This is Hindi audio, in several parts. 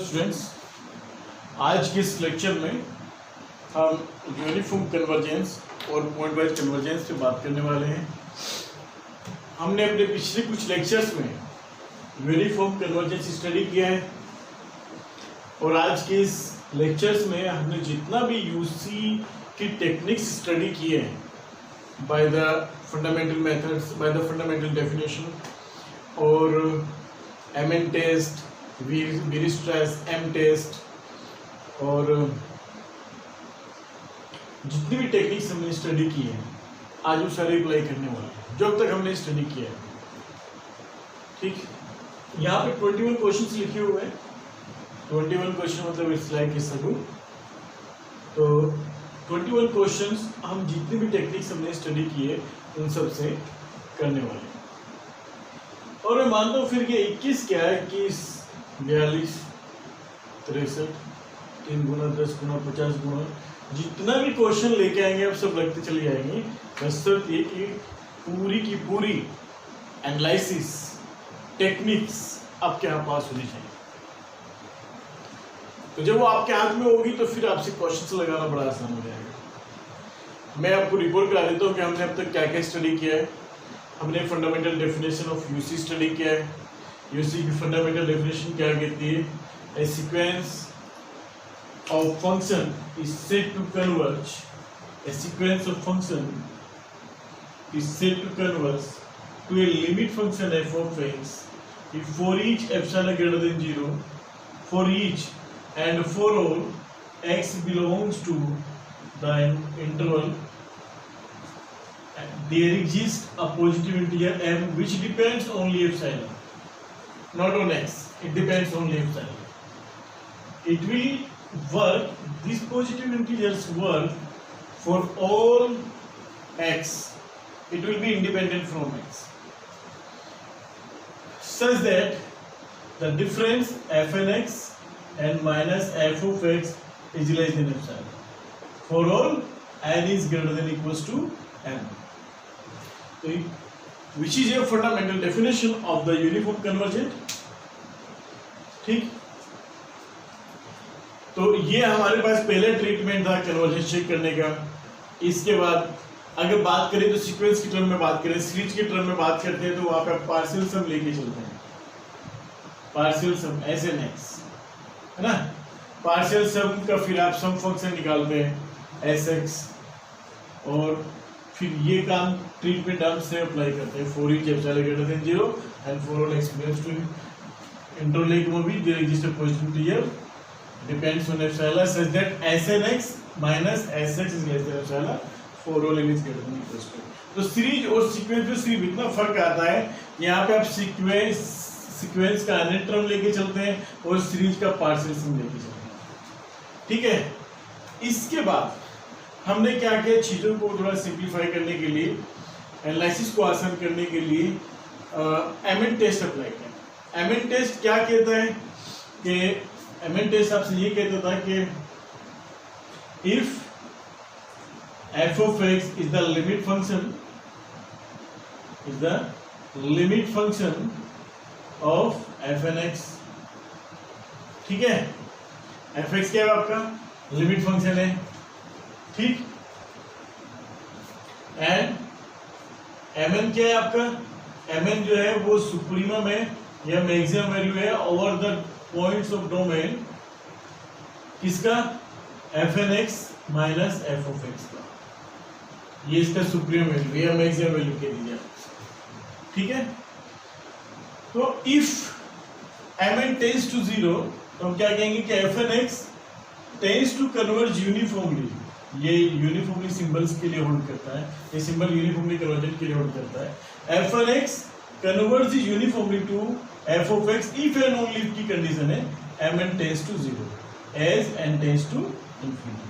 स्टूडेंट्स, आज के इस लेक्चर में हम यूनिफॉर्म कन्वर्जेंस और पॉइंट वाइज कन्वर्जेंस पे बात करने वाले हैं। हमने अपने पिछले कुछ लेक्चर्स में यूनिफॉर्म कन्वर्जेंस स्टडी किया है और आज के इस लेक्चर्स में हमने जितना भी यूसी की टेक्निक्स स्टडी किए हैं by the fundamental methods, by the fundamental definition और M N test, Weierstrass M test और जितनी भी टेक्निक्स हमने स्टडी की है आज वो सारे अप्लाई करने वाले हैं जो अब तक हमने स्टडी किया है। ठीक, यहाँ पे 21 क्वेश्चंस लिखे हुए हैं। 21 क्वेश्चन मतलब इट्स लाइक ए सगु। तो 21 क्वेश्चंस हम जितनी भी टेक्निक्स हमने स्टडी की है उन सब से करने वाले हैं। और मैं मानता हूँ फिर ये 21 क्या है, 21, 42, 63, 3 गुना 10 गुना 50 गुना जितना भी क्वेश्चन लेके आएंगे आप सब लगते चले जाएंगे। बस सिर्फ ये कि पूरी की पूरी एनालिसिस टेक्निक्स आपके यहाँ पास होनी चाहिए। तो जब वो आपके हाथ में होगी तो फिर आपसे क्वेश्चंस लगाना बड़ा आसान हो जाएगा। मैं आपको रिपोर्ट करा देता हूँ कि हमने अब तक क्या क्या स्टडी किया है। हमने fundamental definition of UC study किया है। यूसी की फंडामेंटल डेफिनेशन क्या कहती है? ए sequence of function is said to converge. A sequence of function is said to converge to a limit function f of x if for each epsilon greater than 0, for each and for all x belongs to the interval, there exists a positive integer m which depends only epsilon, not on x. It depends only epsilon. It will work, these positive integers work for all x. It will be independent from x such that the difference fnx and minus f of x is less than epsilon for all n is greater than equals to m. So, which is a fundamental definition of the uniform convergent. ठीक, तो ये हमारे पास पहले ट्रीटमेंट था कन्वर्जेंस चेक करने का। इसके बाद अगर बात करें तो सीक्वेंस की टर्म में बात करें, सीरीज की टर्म में बात करते हैं तो वहां पे आप पार्शियल सम लेके चलते हैं। पार्शियल सम SNX है ना, पार्शियल सम का फिर आप सम फंक्शन निकालते हैं SX और फिर ये काम ट्रीटमेंट हम से अप्लाई करते हैं। For each epsilon greater than 0 and for all x belongs to interval में भी there exist a positive integer depends on epsilon such that SNX minus SX is less than epsilon for all n is greater than equals to। तो सीरीज और सीक्वेंस में सिर्फ इतना फर्क आता है, यहाँ पे आप सीक्वेंस का अनंत टर्म लेके चलते हैं और सीरीज का पार्शियल सम लेके चलते हैं। ठीक है, इसके बाद हमने क्या किया, चीजों को थोड़ा सिंप्लीफाई करने के लिए, एनालिसिस को आसान करने के लिए एमएन टेस्ट अप्लाई किया। एमएन टेस्ट क्या कहता है कि एमएन टेस्ट आपसे ये कहता था कि if f of x is the limit function of fnx। ठीक है, fx क्या है आपका लिमिट फंक्शन है। ठीक, एंड mn क्या है आपका, mn जो है वो सुप्रीमम है या मैक्सिमम वैल्यू है over the points of domain किसका, fnx minus f of x का। ये इसका सुप्रीम वैल्यू या मैक्सिमम वैल्यू कह दीजिए। ठीक है, तो इफ mn टेंड्स टू 0 तो हम क्या कहेंगे कि fnx tends to converge uniformly. ये यूनिफॉर्मली सिंबल्स के लिए होल्ड करता है, ये सिंबल यूनिफॉर्मली कन्वर्जेंट के लिए होल्ड करता है। fnx converge uniformly to f of x if and only if की कंडीशन है mn tends to 0 as n tends to infinity।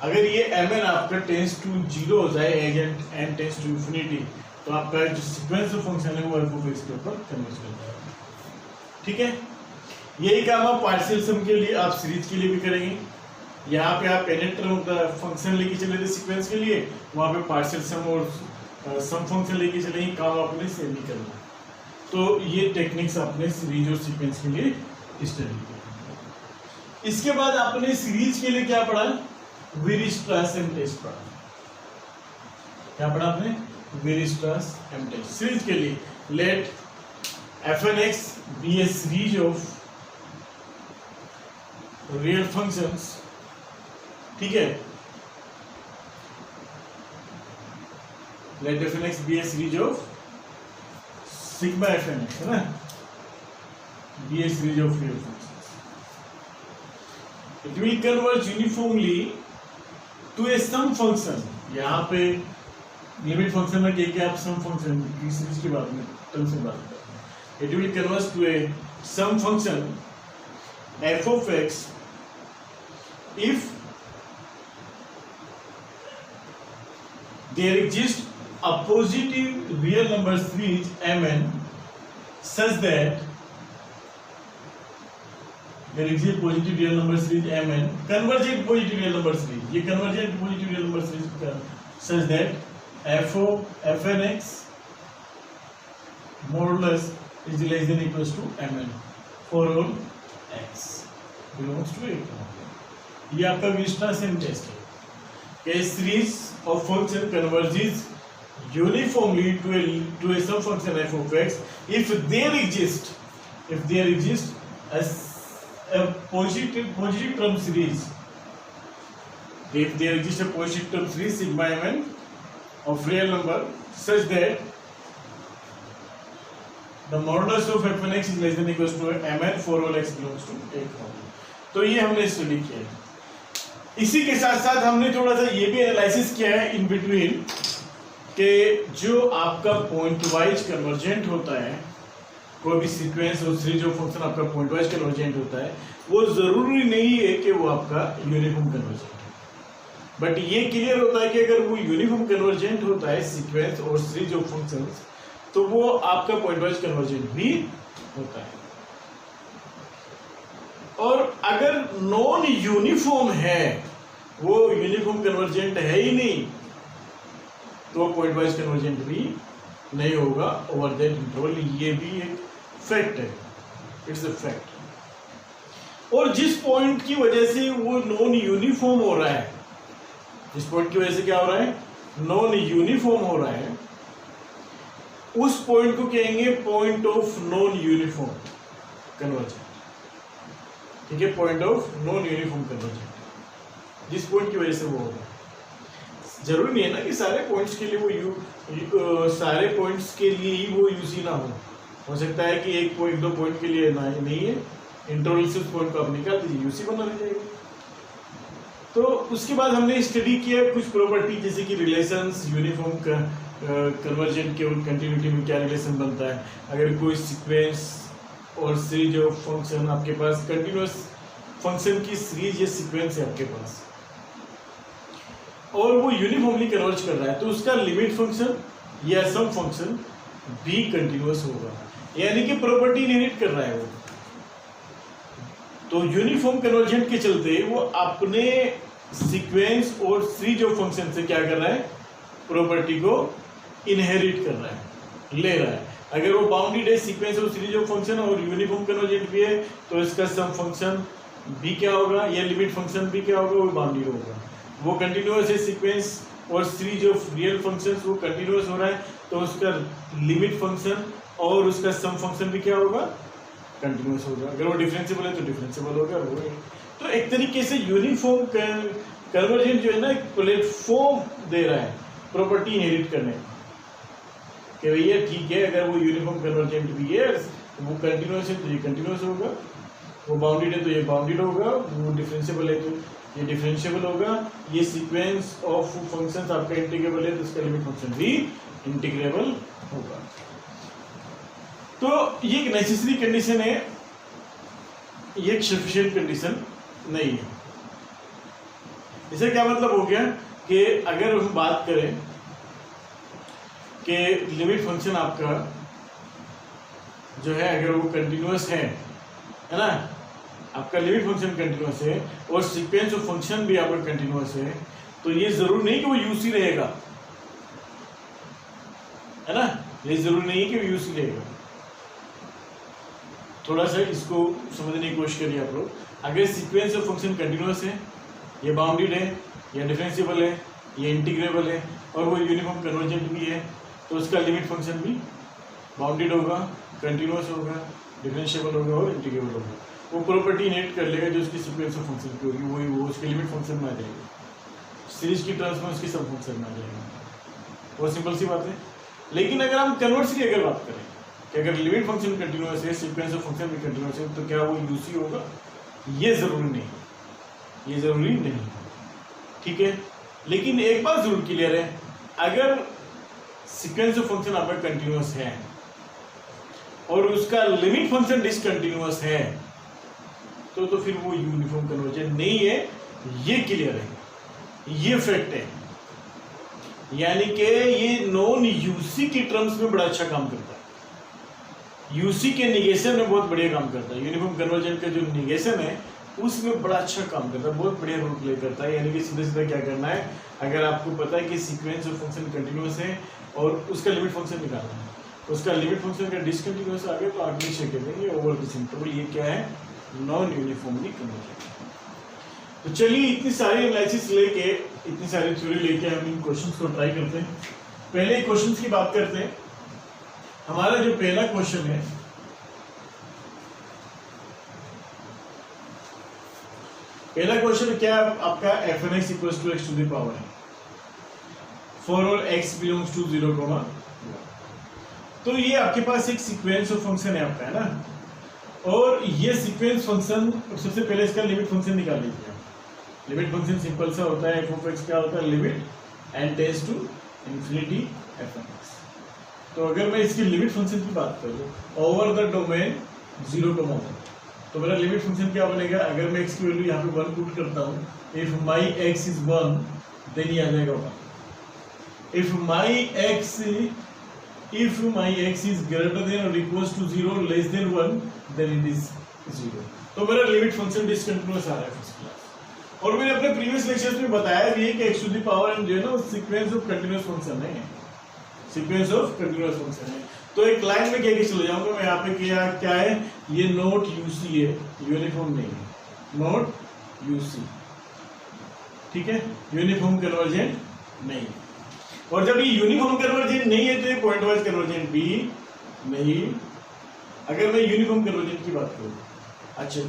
अगर ये mn आपका टेंड्स टू 0 हो जाए as n tends to infinity तो आपका जो सीक्वेंस ऑफ फंक्शन है वो f of x के ऊपर कन्वर्ज करता है। ठीक है, यही काम आप पार्शियल सम के लिए, आप सीरीज के लिए भी करेंगे। यहाँ पे आप nth term of the function लेके चले थे सीक्वेंस के लिए, वहां पे पार्शियल सम और सम फंक्शन लेके चलेंगे, काम आपने सेम ही करना। तो ये टेक्निक्स आपने सीरीज और सीक्वेंस के लिए स्टडी किया। इसके बाद आपने सीरीज के लिए क्या पढ़ा? वीयरस्ट्रास एम टेस्ट पढ़ा। क्या पढ़ा आपने? वीयरस्ट्रास एम टेस्ट। सीरीज के लिए late fnx be a series of real functions, ठीक है, let fnx be a series of sigma fnx, है ना, be a series of real functions. It will converge uniformly to a sum function. यहाँ पे लिमिट फंक्शन में क्या आप सम फंक्शन की सीरीज की बात में टर्म से बात करते हैं. It will converge to a sum function f of x if there exists a positive real number series Mn such that there exists positive real number series Mn convergent positive real number series. ये convergent positive real number series का such that f of fnx more or less is less than equals to Mn for all x belongs to A. ये आपका वीयरस्ट्रास एम टेस्ट है कि series of function converges uniformly to a sum function f of x if there exists a positive term series, if there exists a positive term series sigma mn of real number such that the modulus of fnx is less than equals to mn for all x belongs to A. तो ये हमने स्टडी किया है. इसी के साथ साथ हमने थोड़ा सा ये भी एनालिसिस किया है इन बिटवीन कि जो आपका पॉइंट वाइज कन्वर्जेंट होता है, कोई भी सीक्वेंस और सीरीज ऑफ फंक्शन आपका पॉइंट वाइज कन्वर्जेंट होता है, वो जरूरी नहीं है कि वो आपका यूनिफॉर्म कन्वर्जेंट है. बट ये क्लियर होता है कि अगर वो यूनिफॉर्म कन्वर्जेंट होता है सीक्वेंस और सीरीज ऑफ फंक्शंस, तो वो आपका पॉइंट वाइज कन्वर्जेंट भी होता है. और अगर नॉन यूनिफॉर्म है, वो यूनिफॉर्म कन्वर्जेंट है ही नहीं, तो पॉइंट वाइज कन्वर्जेंट भी नहीं होगा ओवर दैट इंटरवल. ये भी एक फैक्ट है, इट्स अ फैक्ट. और जिस पॉइंट की वजह से वो नॉन यूनिफॉर्म हो रहा है, जिस पॉइंट की वजह से क्या हो रहा है, नॉन यूनिफॉर्म हो रहा है, उस पॉइंट को कहेंगे point of non uniform convergent. ठीक है, point of non uniform convergent, जिस पॉइंट की वजह से वो होगा. जरूरी नहीं है ना कि सारे पॉइंट्स के लिए वो सारे पॉइंट्स के लिए ही वो यूसी ना हो सकता है कि एक पॉइंट दो पॉइंट के लिए ना नहीं है, इंटरवल से उस पॉइंट को आप निकाल दीजिए, यूसी बना ले जाएगा. तो उसके बाद हमने स्टडी किया कुछ प्रॉपर्टी, जैसे कि रिलेशंस, यूनिफॉर्म कन्वर्जेंट के और कंटिन्यूटी में क्या रिलेशन बनता है. अगर कोई सीक्वेंस और सीरीज ऑफ फंक्शन आपके पास, कंटिन्यूअस फंक्शन की सीरीज या सीक्वेंस है आपके पास, और वो यूनिफॉर्मली कन्वर्ज कर रहा है, तो उसका लिमिट फंक्शन या सम फंक्शन भी कंटिन्यूअस होगा, यानी कि प्रॉपर्टी इनहेरिट कर रहा है वो. तो यूनिफॉर्म कन्वर्जेंट के चलते वो अपने सीक्वेंस और सीरीज ऑफ फंक्शन से क्या कर रहा है, प्रॉपर्टी को इनहेरिट कर रहा है, ले रहा है. अगर वो बाउंडेड है सीक्वेंस और सीरीज ऑफ फंक्शन और यूनिफॉर्म कन्वर्जेंट भी है, तो इसका सम फंक्शन भी क्या होगा या लिमिट फंक्शन भी क्या होगा, वो बाउंडेड होगा. वो कंटिन्यूअस है सीक्वेंस और सीरीज ऑफ रियल फंक्शंस, वो कंटिन्यूअस हो रहा है, तो उसका लिमिट फंक्शन और उसका सम फंक्शन भी क्या होगा, कंटिन्यूअस होगा. अगर वो डिफरेंशिएबल है तो डिफरेंशिएबल होगा. वो तो एक तरीके से यूनिफॉर्म कन्वर्जेंट जो है ना, एक प्लेटफॉर्म दे रहा है प्रॉपर्टी इनहेरिट करने का, कि भैया ठीक है, अगर वो यूनिफॉर्म कन्वर्जेंट भी है, वो कंटिन्यूअस है तो ये कंटिन्यूअस होगा, वो बाउंडेड है तो ये बाउंडेड होगा, वो डिफरेंशिएबल है तो ये डिफरेंशिएबल होगा, ये सीक्वेंस ऑफ फंक्शंस आपका इंटीग्रेबल है तो इसका लिमिट फंक्शन भी इंटीग्रेबल होगा. तो ये एक नेसेसरी कंडीशन है, ये एक सफिशिएंट कंडीशन नहीं है. इससे क्या मतलब हो गया कि अगर हम बात करें कि लिमिट फंक्शन आपका जो है, अगर वो कंटिन्यूअस है ना, आपका लिमिट फंक्शन कंटिन्यूअस है और सीक्वेंस ऑफ फंक्शन भी आपका कंटिन्यूअस है, तो ये जरूरी नहीं कि वो यूसी रहेगा, है ना, ये जरूरी नहीं कि वो यूसी रहेगा. थोड़ा सा इसको समझने की कोशिश करिए आप लोग। अगर सीक्वेंस ऑफ फंक्शन कंटिन्यूस है, ये बाउंडेड है, या डिफरेंशिएबल है, ये इंटीग्रेबल है, और वो यूनिफॉर्म कन्वर्जेंट भी है, तो उसका लिमिट फंक्शन भी बाउंडेड होगा, कंटिन्यूस होगा, डिफरेंशिएबल होगा और इंटीग्रेबल होगा। वो प्रॉपर्टी इनहेरिट कर लेगा जो उसकी सीक्वेंस ऑफ फंक्शन की होगी, वही वो उसके लिमिट फंक्शन में आ जाएगा, सीरीज की टर्म्स में उसकी सब फंक्शन में आ जाएगा। बहुत सिंपल सी बात है। लेकिन अगर हम कन्वर्सली अगर बात करें कि अगर लिमिट फंक्शन कंटिन्यूस है, सीक्वेंस ऑफ फंक्शन भी कंटिन्यूस है, तो क्या वो यूसी होगा? ये जरूरी नहीं, ये जरूरी नहीं, ठीक है। लेकिन एक बात जरूर क्लियर है, अगर सीक्वेंस ऑफ फंक्शन आपका कंटिन्यूस है और उसका लिमिट फंक्शन डिसकंटिन्यूस है, तो फिर वो यूनिफॉर्म कन्वर्जेंट नहीं है, ये क्लियर है, ये फैक्ट है। यानी कि ये नॉन यूसी की टर्म्स में बड़ा अच्छा काम करता है, यूसी के निगेशन में बहुत बढ़िया काम करता है। यूनिफॉर्म कन्वर्जेंट का जो निगेशन है उसमें बड़ा अच्छा काम करता है, बहुत बढ़िया रोल प्ले करता है। यानी कि सीधे सीधे क्या करना है, अगर आपको पता है कि सीक्वेंस ऑफ फंक्शन कंटिन्यूस है और उसका लिमिट फंक्शन निकालना है, उसका लिमिट फंक्शन का डिसकंटिन्यूस आ गया तो आप नीचे कह देंगे ओवर द सिंपल, ये क्या है? Non uniformly convergent. तो चलिए इतनी सारी एनालिसिस लेके, इतनी सारी थ्योरी लेके हम इन क्वेश्चंस को ट्राई करते हैं। पहले क्वेश्चंस की बात करते हैं। हमारा जो पहला क्वेश्चन है, पहला क्वेश्चन क्या है आपका? F N X equal to X to the power है for all X belongs to 0, तो ये आपके पास एक सीक्वेंस ऑफ फंक्शन है आपका, है ना। और ये सीक्वेंस फंक्शन, सबसे पहले इसका लिमिट फंक्शन निकाल लीजिए। लिमिट फंक्शन सिंपल सा होता है, एफ ऑफ एक्स क्या होता है? Limit n tends to infinity f N x. तो अगर मैं इसकी लिमिट फंक्शन की बात करूँ ओवर द डोमेन 0, तो मेरा लिमिट फंक्शन क्या बनेगा? अगर मैं x की वैल्यू यहाँ पे 1 पुट करता हूँ, if my x is 1 then ये आ जाएगा 1। If my x is greater than और equals to 0 less than 1 then it is 0। तो मेरा लिमिट फंक्शन डिसकंटिन्यूअस आ रहा है फर्स्ट क्लास। और मैंने अपने प्रीवियस लेक्चर्स में बताया भी है कि x to the power n जो है ना सीक्वेंस ऑफ कंटिन्यूअस फंक्शन है, सीक्वेंस ऑफ कंटिन्यूअस फंक्शन है। तो एक लाइन में कह के चले जाऊंगा मैं यहाँ पे, क्या है? ये नोट यूसी है, यूनिफॉर्म नहीं है, नोट यूसी, ठीक है, यूनिफॉर्म कन्वर्जेंट नहीं। और जब ये यूनिफॉर्म कन्वर्जेंट नहीं है तो ये पॉइंट वाइज कन्वर्जेंट भी नहीं। अगर मैं यूनिफॉर्म कन्वर्जेंट की बात करूँ, अच्छा,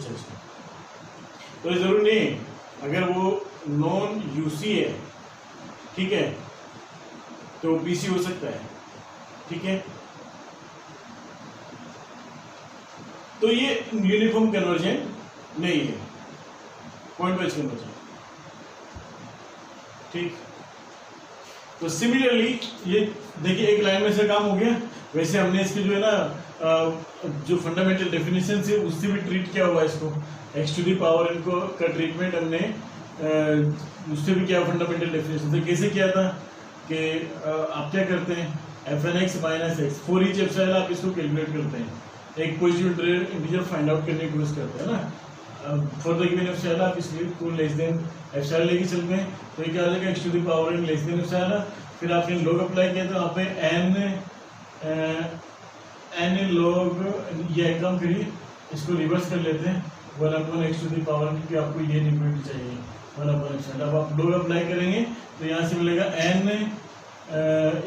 तो ये जरूरी नहीं, अगर वो नॉन यूसी है, ठीक है, तो पीसी हो सकता है, ठीक है। तो ये यूनिफॉर्म कन्वर्जेंट नहीं है, पॉइंट वाइज कन्वर्जेंट, ठीक। तो सिमिलरली ये देखिए एक लाइन में से काम हो गया। वैसे हमने इसके जो है ना जो फंडामेंटल डेफिनेशन है उससे भी ट्रीट किया हुआ है इसको, एक्स टू दी पावर इनको का ट्रीटमेंट हमने उससे भी किया फंडामेंटल डेफिनेशन से। कैसे किया था कि आप क्या करते हैं, f N x minus x for each epsilon आप इसको कैलकुलेट करते हैं, एक पॉजिटिव इंटीजर फाइंड आउट करने की कोशिश करते हैं ना। फॉर द गिवन एप्सिलॉन आप इसको लेस देन एप्सिलॉन लेके चलते हैं, तो ये क्या हो जाएगा? X to the power n less than epsilon. फिर आपने लॉग अप्लाई किया तो यहाँ पे n लॉग, ये काम करिए, इसको रिवर्स कर लेते हैं 1 x to the power n, क्योंकि आपको ये इक्वलिटी चाहिए 1 एप्सिलॉन। अब आप लॉग अप्लाई करेंगे तो यहाँ से मिलेगा n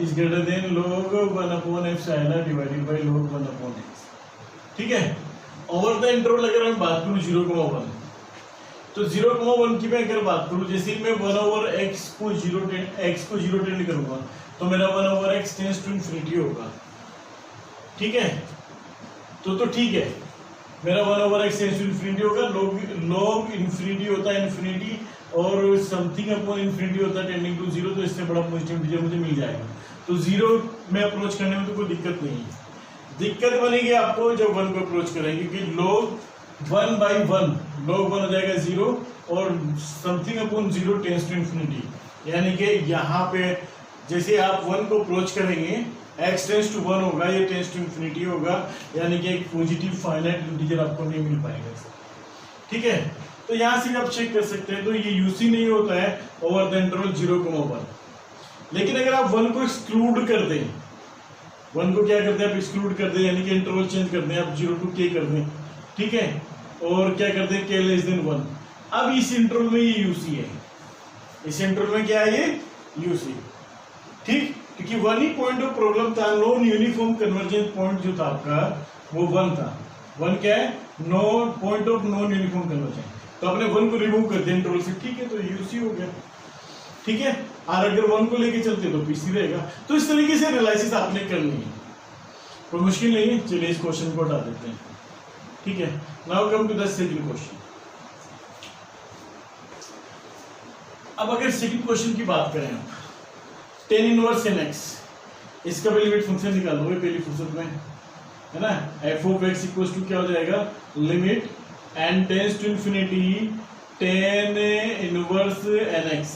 is greater then log 1 epsilon divided by log 1 x, ठीक है। ओवर द इंटरवल अगर मैं बात करूँ 0,1, तो 0,1 की मैं अगर बात करूँ, जैसे मैं 1/x को 0 टेंड करूंगा तो मेरा 1/x टेंड्स टू इन्फिनिटी होगा, ठीक है। तो ठीक है, मेरा 1/x टेंड्स टू इन्फिनिटी होगा। log इन्फिनिटी होता है इन्फिनिटी, और समथिंग अपॉन इन्फिनिटी होता है टेंडिंग टू 0, तो इससे बड़ा पॉजिटिव इंटीजर मुझे मिल जाएगा। तो 0 में अप्रोच करने में तो कोई दिक्कत नहीं है। दिक्कत बनेगी आपको जब 1 को अप्रोच करेंगे, क्योंकि log 1/1 log 1 हो जाएगा 0 और something upon 0 tends to infinity, यानी कि यहाँ पे जैसे आप 1 को अप्रोच करेंगे x टेंड्स टू 1 होगा, ये टेंड्स टू इन्फिनिटी होगा, यानी कि एक पॉजिटिव फाइनाइट इंटीजर आपको नहीं मिल पाएगा, ठीक है। तो यहाँ से आप चेक कर सकते हैं, तो ये यूसी नहीं होता है ओवर द इंटरवल 0,1। लेकिन अगर आप 1 को एक्सक्लूड कर दें 1 को क्या करते हैं आप एक्सक्लूड कर दें, यानी कि इंटरवल चेंज कर दें, आप 0 to k कर दें, ठीक है, और क्या करते हैं k लेस देन 1। अब इस इंटरवल में ये यूसी है, इस इंटरवल में क्या है ये यूसी, ठीक, क्योंकि 1 ही पॉइंट ऑफ प्रॉब्लम था, नॉन यूनिफॉर्म कन्वर्जेंस पॉइंट जो था आपका वो 1 था। 1 क्या है, no point of non uniform convergence, तो आपने 1 को रिमूव कर दिया इंटरवल से, ठीक है, तो यूसी हो गया, ठीक है। और अगर 1 को लेके चलते तो पीसी रहेगा। तो इस तरीके से एनालिसिस आपने करनी है, कोई मुश्किल नहीं है। चलिए इस क्वेश्चन को हटा देते हैं, ठीक है। Now come to the second question. अब अगर सेकंड क्वेश्चन की बात करें आप, tan इनवर्स nx, इसका भी लिमिट फंक्शन निकाल लो पहली फुर्सत में, है ना। f of x equals to क्या हो जाएगा, limit n tends to infinity tan inverse nx,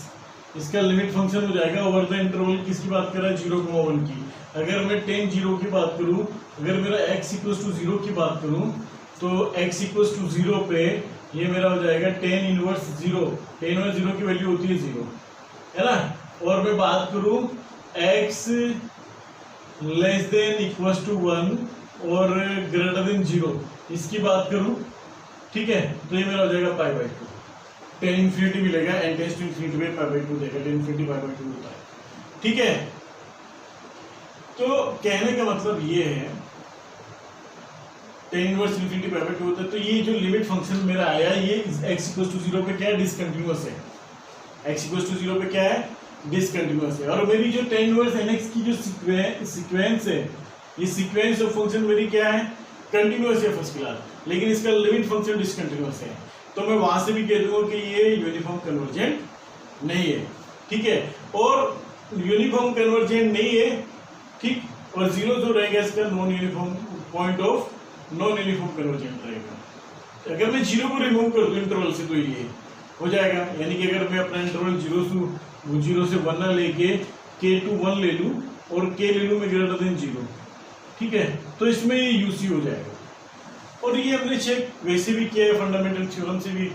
इसका लिमिट फंक्शन हो जाएगा ओवर द इंटरवल, किसकी बात कर रहा है, 0, 1 की। अगर मैं tan 0 की बात करूं, अगर मेरा x इक्वल्स टू 0 की बात करूं, तो x इक्वल्स टू 0 पे ये मेरा हो जाएगा tan इनवर्स 0, tan इनवर्स 0 की वैल्यू होती है 0, है ना। और मैं बात करूं x less than equals to 1 और ग्रेटर देन 0, इसकी बात करूं, ठीक है, तो ये मेरा हो जाएगा π/2, tan इन्फिनिटी मिलेगा, n टेंड्स टू इन्फिनिटी में π/2 देगा, tan इन्फिनिटी π/2 होता है, ठीक है। तो कहने का मतलब ये है tan इनवर्स इन्फिनिटी π/2 होता है, तो ये जो लिमिट फंक्शन मेरा आया ये x इक्वल्स टू 0 पे क्या है, डिसकंटिन्यूअस है, x इक्वल्स टू 0 पे क्या है, डिसकंटिन्यूअस है। और मेरी जो tan इनवर्स nx की जो सीक्वेंस है, ये सीक्वेंस ऑफ फंक्शन मेरी क्या है, कंटिन्यूअस है फर्स्ट क्लास, लेकिन इसका लिमिट फंक्शन डिसकंटिन्यूअस है, तो मैं वहां से भी कह दूंगा कि ये यूनिफॉर्म कन्वर्जेंट नहीं है, ठीक है। और यूनिफॉर्म कन्वर्जेंट नहीं है, ठीक, और 0 जो रहेगा इसका non uniform point of non uniform convergent रहेगा। अगर मैं 0 को रिमूव कर दूं इंटरवल से तो ये हो जाएगा, यानी कि अगर मैं अपना इंटरवल 0 से 1 ना लेके k to 1 ले लूं और k ले लूं मैं ग्रेटर देन 0, ठीक है, तो इसमें ये यूसी हो जाएगा। और ये हमने चेक वैसे भी किया है फंडामेंटल थ्योरम से भी,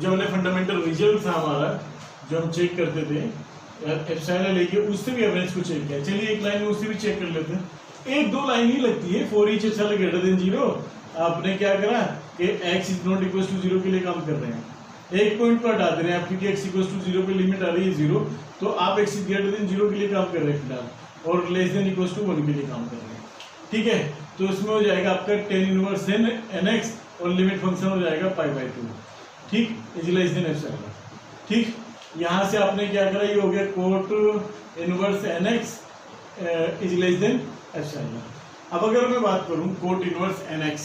जो हमने फंडामेंटल रिजल्ट था हमारा जो हम चेक करते थे एप्सिलॉन लेके, उससे भी एवरेज को चेक किया। चलिए एक लाइन में उससे भी चेक कर लेते हैं, 1-2 लाइन ही लगती है, for each epsilon greater than 0। आपने क्या करा कि x is not equal to 0 के लिए काम कर रहे हैं, एक पॉइंट को हटा दे रहे हैं आप, क्योंकि x इक्वल टू 0 पे लिमिट आ रही है 0, तो आप x इज ग्रेटर देन 0 के लिए काम कर रहे हैं फिलहाल, और लेस देन इक्वल टू 1 के लिए काम कर रहे हैं, ठीक है। तो इसमें हो जाएगा आपका tan इनवर्स nx और लिमिट फंक्शन हो जाएगा π/2, ठीक, इज लेस देन एप्सिलॉन, ठीक। यहाँ से आपने क्या करा, ये हो गया cot inverse nx is less than epsilon. अब अगर मैं बात करूँ cot इनवर्स nx,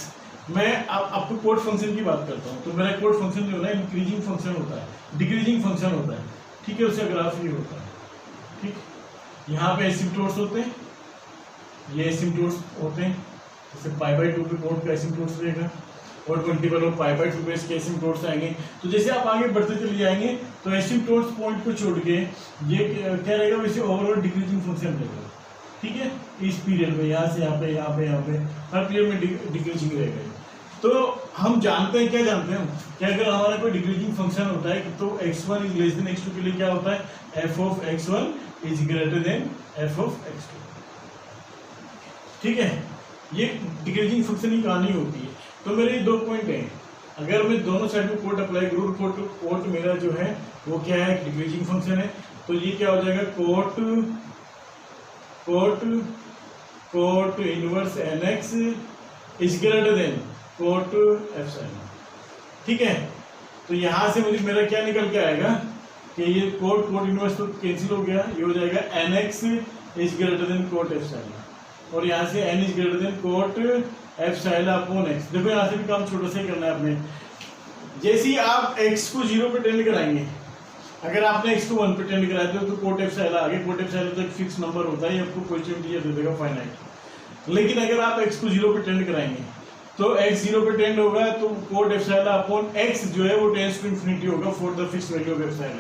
मैं आपको कोट फंक्शन की बात करता हूँ, तो मेरा कोट फंक्शन जो है ना इंक्रीजिंग फंक्शन होता है, डिक्रीजिंग फंक्शन होता है, ठीक है, उसका ग्राफ ये होता है, ठीक। यहाँ पे एसिम्पटोट्स होते हैं, ये एसिम्पटोट्स होते हैं, जैसे π/2 पे कोट का एसिम्पटोट्स रहेगा और मल्टीपल ऑफ π/2 पे इसके एसिम्पटोट्स आएंगे। तो जैसे आप आगे बढ़ते चले जाएंगे तो एसिम्पटोट्स पॉइंट को छोड़ के ये क्या रहेगा, वैसे ओवरऑल डिक्रीजिंग फंक्शन रहेगा, ठीक है। इस पीरियड में यहाँ से यहाँ पे यहाँ पे यहाँ पे हर पीरियड में डिक्रीजिंग रहेगा। तो हम जानते हैं, क्या जानते हैं कि अगर हमारा कोई डिक्रीजिंग फंक्शन होता है तो x1 is less then x2 के लिए क्या होता है, f of x1 is greater then f of x2, ठीक है। ये डिक्रीजिंग फंक्शन की कहानी होती है। तो मेरे 2 पॉइंट हैं, अगर मैं दोनों साइड में कोट अप्लाई करूँ, कोट मेरा जो है वो क्या है, डिक्रीजिंग फंक्शन है, तो ये क्या हो जाएगा, cot inverse nx is greater than cot epsilon, ठीक है। तो यहाँ से मुझे मेरा क्या निकल के आएगा कि ये कोट इनवर्स तो कैंसिल हो गया, ये हो जाएगा nx is greater than cot epsilon, और यहाँ से n is greater than cot epsilon upon x। देखो यहाँ से भी काम छोटा सा ही करना है आपने। जैसे ही आप x को 0 पे टेंड कराएंगे, अगर आपने x को 1 पे टेंड कराया तो कोट एप्सिलॉन आगे, कोट एप्सिलॉन तो एक फिक्स नंबर होता है, आपको पॉजिटिव इंटीजर दे देगा फाइनाइट। लेकिन अगर आप x को 0 पे टेंड कराएंगे तो x 0 पे टेंड होगा तो कोट एप्सिलॉन अपॉन x जो है वो टेंड्स टू इंफिनिटी होगा for the fix value of epsilon.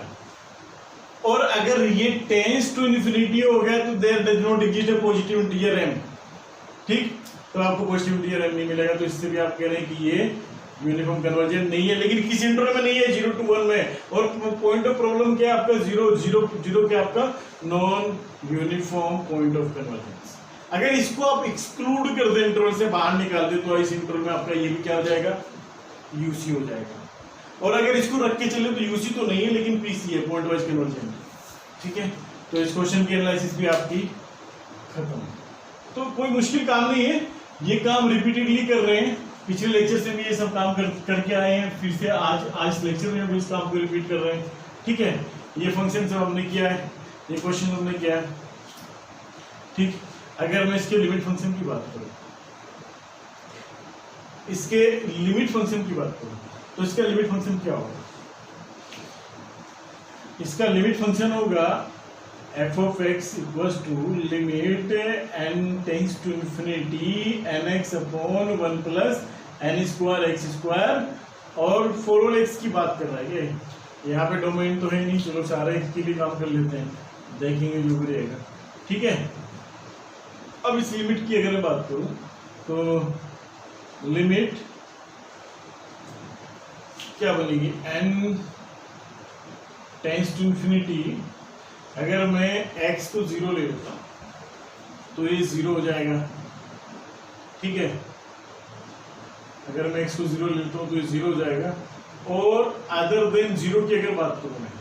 और अगर ये टेंड्स टू इंफिनिटी हो गया तो there does not exist a positive integer m, ठीक। तो आपको पॉजिटिव इंटीजर m नहीं मिलेगा, तो इससे भी आप कह रहे हैं कि ये यूनिफॉर्म कन्वर्जेंट नहीं है, लेकिन किस इंटरवल में नहीं है, 0 to 1 में। और पॉइंट ऑफ प्रॉब्लम क्या है आपका, 0 क्या आपका non uniform point of convergence. अगर इसको आप एक्सक्लूड कर दे, इंटरवल से बाहर निकाल दे, तो इस इंटरवल में आपका ये भी क्या हो जाएगा, यूसी हो जाएगा। और अगर इसको रख के चले तो यूसी तो नहीं है लेकिन पीसी है, पॉइंट वाइज कन्वर्जन। ठीक है, तो इस क्वेश्चन की एनालिसिस भी आपकी खत्म। तो कोई मुश्किल काम नहीं है, ये काम रिपीटेडली कर रहे हैं, पिछले लेक्चर से भी ये सब काम करके आए हैं, फिर से आज लेक्चर में भी इस काम को रिपीट कर रहे हैं। ठीक है, ये फंक्शन सब हमने किया है, ये क्वेश्चन हमने किया है। ठीक, अगर मैं इसके लिमिट फंक्शन की बात करूं, इसके लिमिट फंक्शन की बात करूं, तो इसका लिमिट फंक्शन क्या होगा? इसका लिमिट फंक्शन होगा f of x equals to limit n tends to infinity nx upon 1 plus n square x square, और 4x की बात कर रहा है ये, यहाँ पे डोमेन तो है नहीं, चलो सारे x के लिए काम कर लेते हैं, देखेंगे जो भी रहेगा। ठीक है, अब इस लिमिट की अगर मैं बात करूं तो लिमिट क्या बनेगी, n टेंस टू इंफिनिटी, अगर मैं x को 0 ले लेता हूं तो ये 0 हो जाएगा। ठीक है, अगर मैं x को 0 लेता हूं तो ये 0 हो जाएगा। और अदर देन 0 की अगर बात करूं, मैं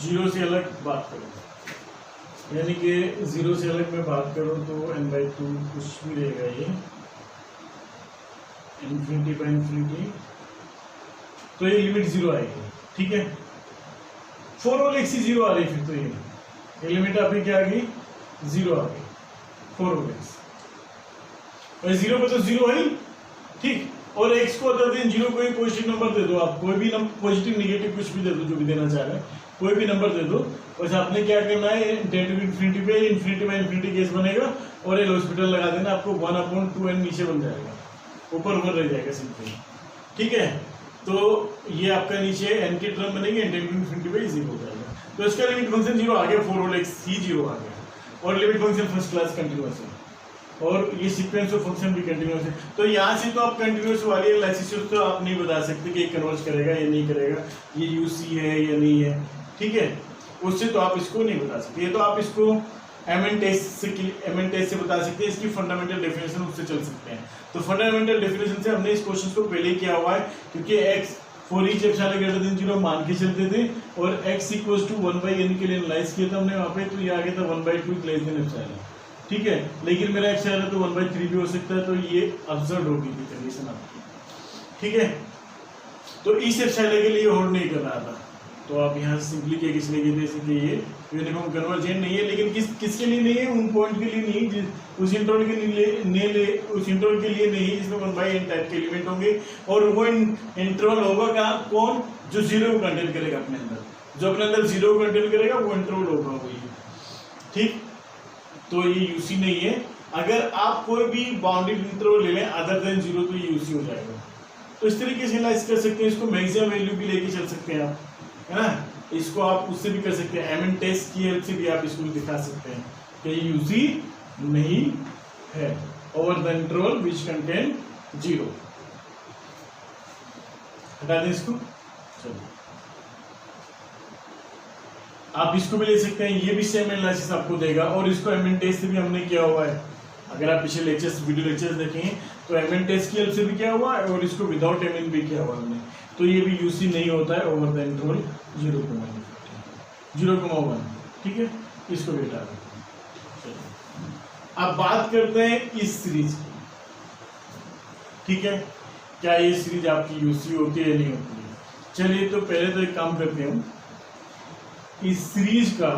0 से अलग बात करूं, यानी कि 0 से अलग मैं बात करूं तो n/2 कुछ भी रहेगा, ये इन्फिनिटी बाय इन्फिनिटी, तो ये लिमिट 0 आएगी। ठीक है, 4x ही 0 आ रही, फिर तो ये लिमिट आपकी क्या आ गई, 0 आ गई 4x, और 0 पे तो 0 है। ठीक, और x को अदर देन 0 कोई पॉजिटिव नंबर दे दो, आप कोई भी पॉजिटिव निगेटिव कुछ भी दे दो, जो भी देना चाह रहे हैं, कोई भी नंबर दे दो। बस आपने क्या करना है, टेन टू इन्फिनिटी पे इन्फिनिटी बाय इन्फिनिटी केस बनेगा, और एल हॉस्पिटल लगा देना, आपको 1/2n नीचे बन जाएगा, ऊपर रह जाएगा सिंपल। ठीक है, तो ये आपका नीचे n के टर्म बनेंगे, टेन टू इन्फिनिटी पे 0 हो जाएगा। तो इसका लिमिट फंक्शन 0 आ गया, 4x ही 0 आ गया, और limit function first class continuous है, और ये सीक्वेंस ऑफ फंक्शन भी कंटिन्यूअस है। तो यहाँ से तो आप कंटिन्यूअस वाली एनालिसिस तो आप नहीं बता सकते कि ये कन्वर्ज करेगा या नहीं करेगा, ये यूसी है या नहीं है। ठीक है, उससे तो आप इसको नहीं बता सकते, ये तो आप इसको एमएन टेस्ट से बता सकते हैं, इसकी फंडामेंटल डेफिनेशन उससे चल सकते हैं। तो फंडामेंटल डेफिनेशन से हमने इस क्वेश्चन को पहले ही किया हुआ है, क्योंकि x for each epsilon greater than 0 मान के चलते थे, और x इक्वल्स टू 1/n के लिए एनालाइज किया था हमने वहाँ पे, तो ये आ गया था 1/2 लेस देन एप्सिलॉन। ठीक है, लेकिन मेरा एप्सिलॉन है तो 1/3 भी हो सकता है, तो ये अब्सर्ड होगी थी कंडीशन आपकी। ठीक है, तो इस एप्सिलॉन के लिए होल्ड नहीं कर रहा था, तो आप यहाँ से सिंपली क्या किस लिए कहते हैं, ये यूनिफॉर्म कन्वर्जेंट नहीं है। लेकिन किसके लिए नहीं है, उन पॉइंट के लिए नहीं, उस इंटरवल के लिए उस इंटरवल के लिए नहीं जिसमें 1/n टाइप के एलिमेंट होंगे, और वो इंटरवल होगा कहाँ, कौन, जो 0 को कंटेन करेगा अपने अंदर, जो अपने अंदर 0 को कंटेन करेगा वो इंटरवल होगा वही। ठीक, तो ये यूसी नहीं है। अगर आप कोई भी बाउंडेड इंटरवल ले लें अदर देन 0 तो ये यूसी हो जाएगा। तो इस तरीके से एनालाइज कर सकते हैं, इसको मैक्सिमम वैल्यू भी लेके चल सकते हैं आप, है ना। इसको आप उससे भी कर सकते हैं, एमएन टेस्ट की हेल्प से भी आप इसको दिखा सकते हैं कि यूसी नहीं है over the interval which contain 0। हटा दें इसको, चलो आप इसको भी ले सकते हैं, ये भी सेम एनालिसिस आपको देगा, और इसको एमएन टेस्ट से भी हमने किया हुआ है। अगर आप पिछले लेक्चर्स वीडियो लेक्चर्स देखें तो एमएन टेस्ट की हेल्प से भी किया हुआ है, और इसको विदाउट एमएन भी किया हुआ हमने। तो ये भी यूसी नहीं होता है ओवर द इंटरवल 0,1। ठीक है, इसको भी हटा दें। अब बात करते हैं इस सीरीज की। ठीक है, क्या ये सीरीज आपकी यूसी होती है या नहीं होती है? चलिए, तो पहले तो एक काम करते हैं, इस सीरीज का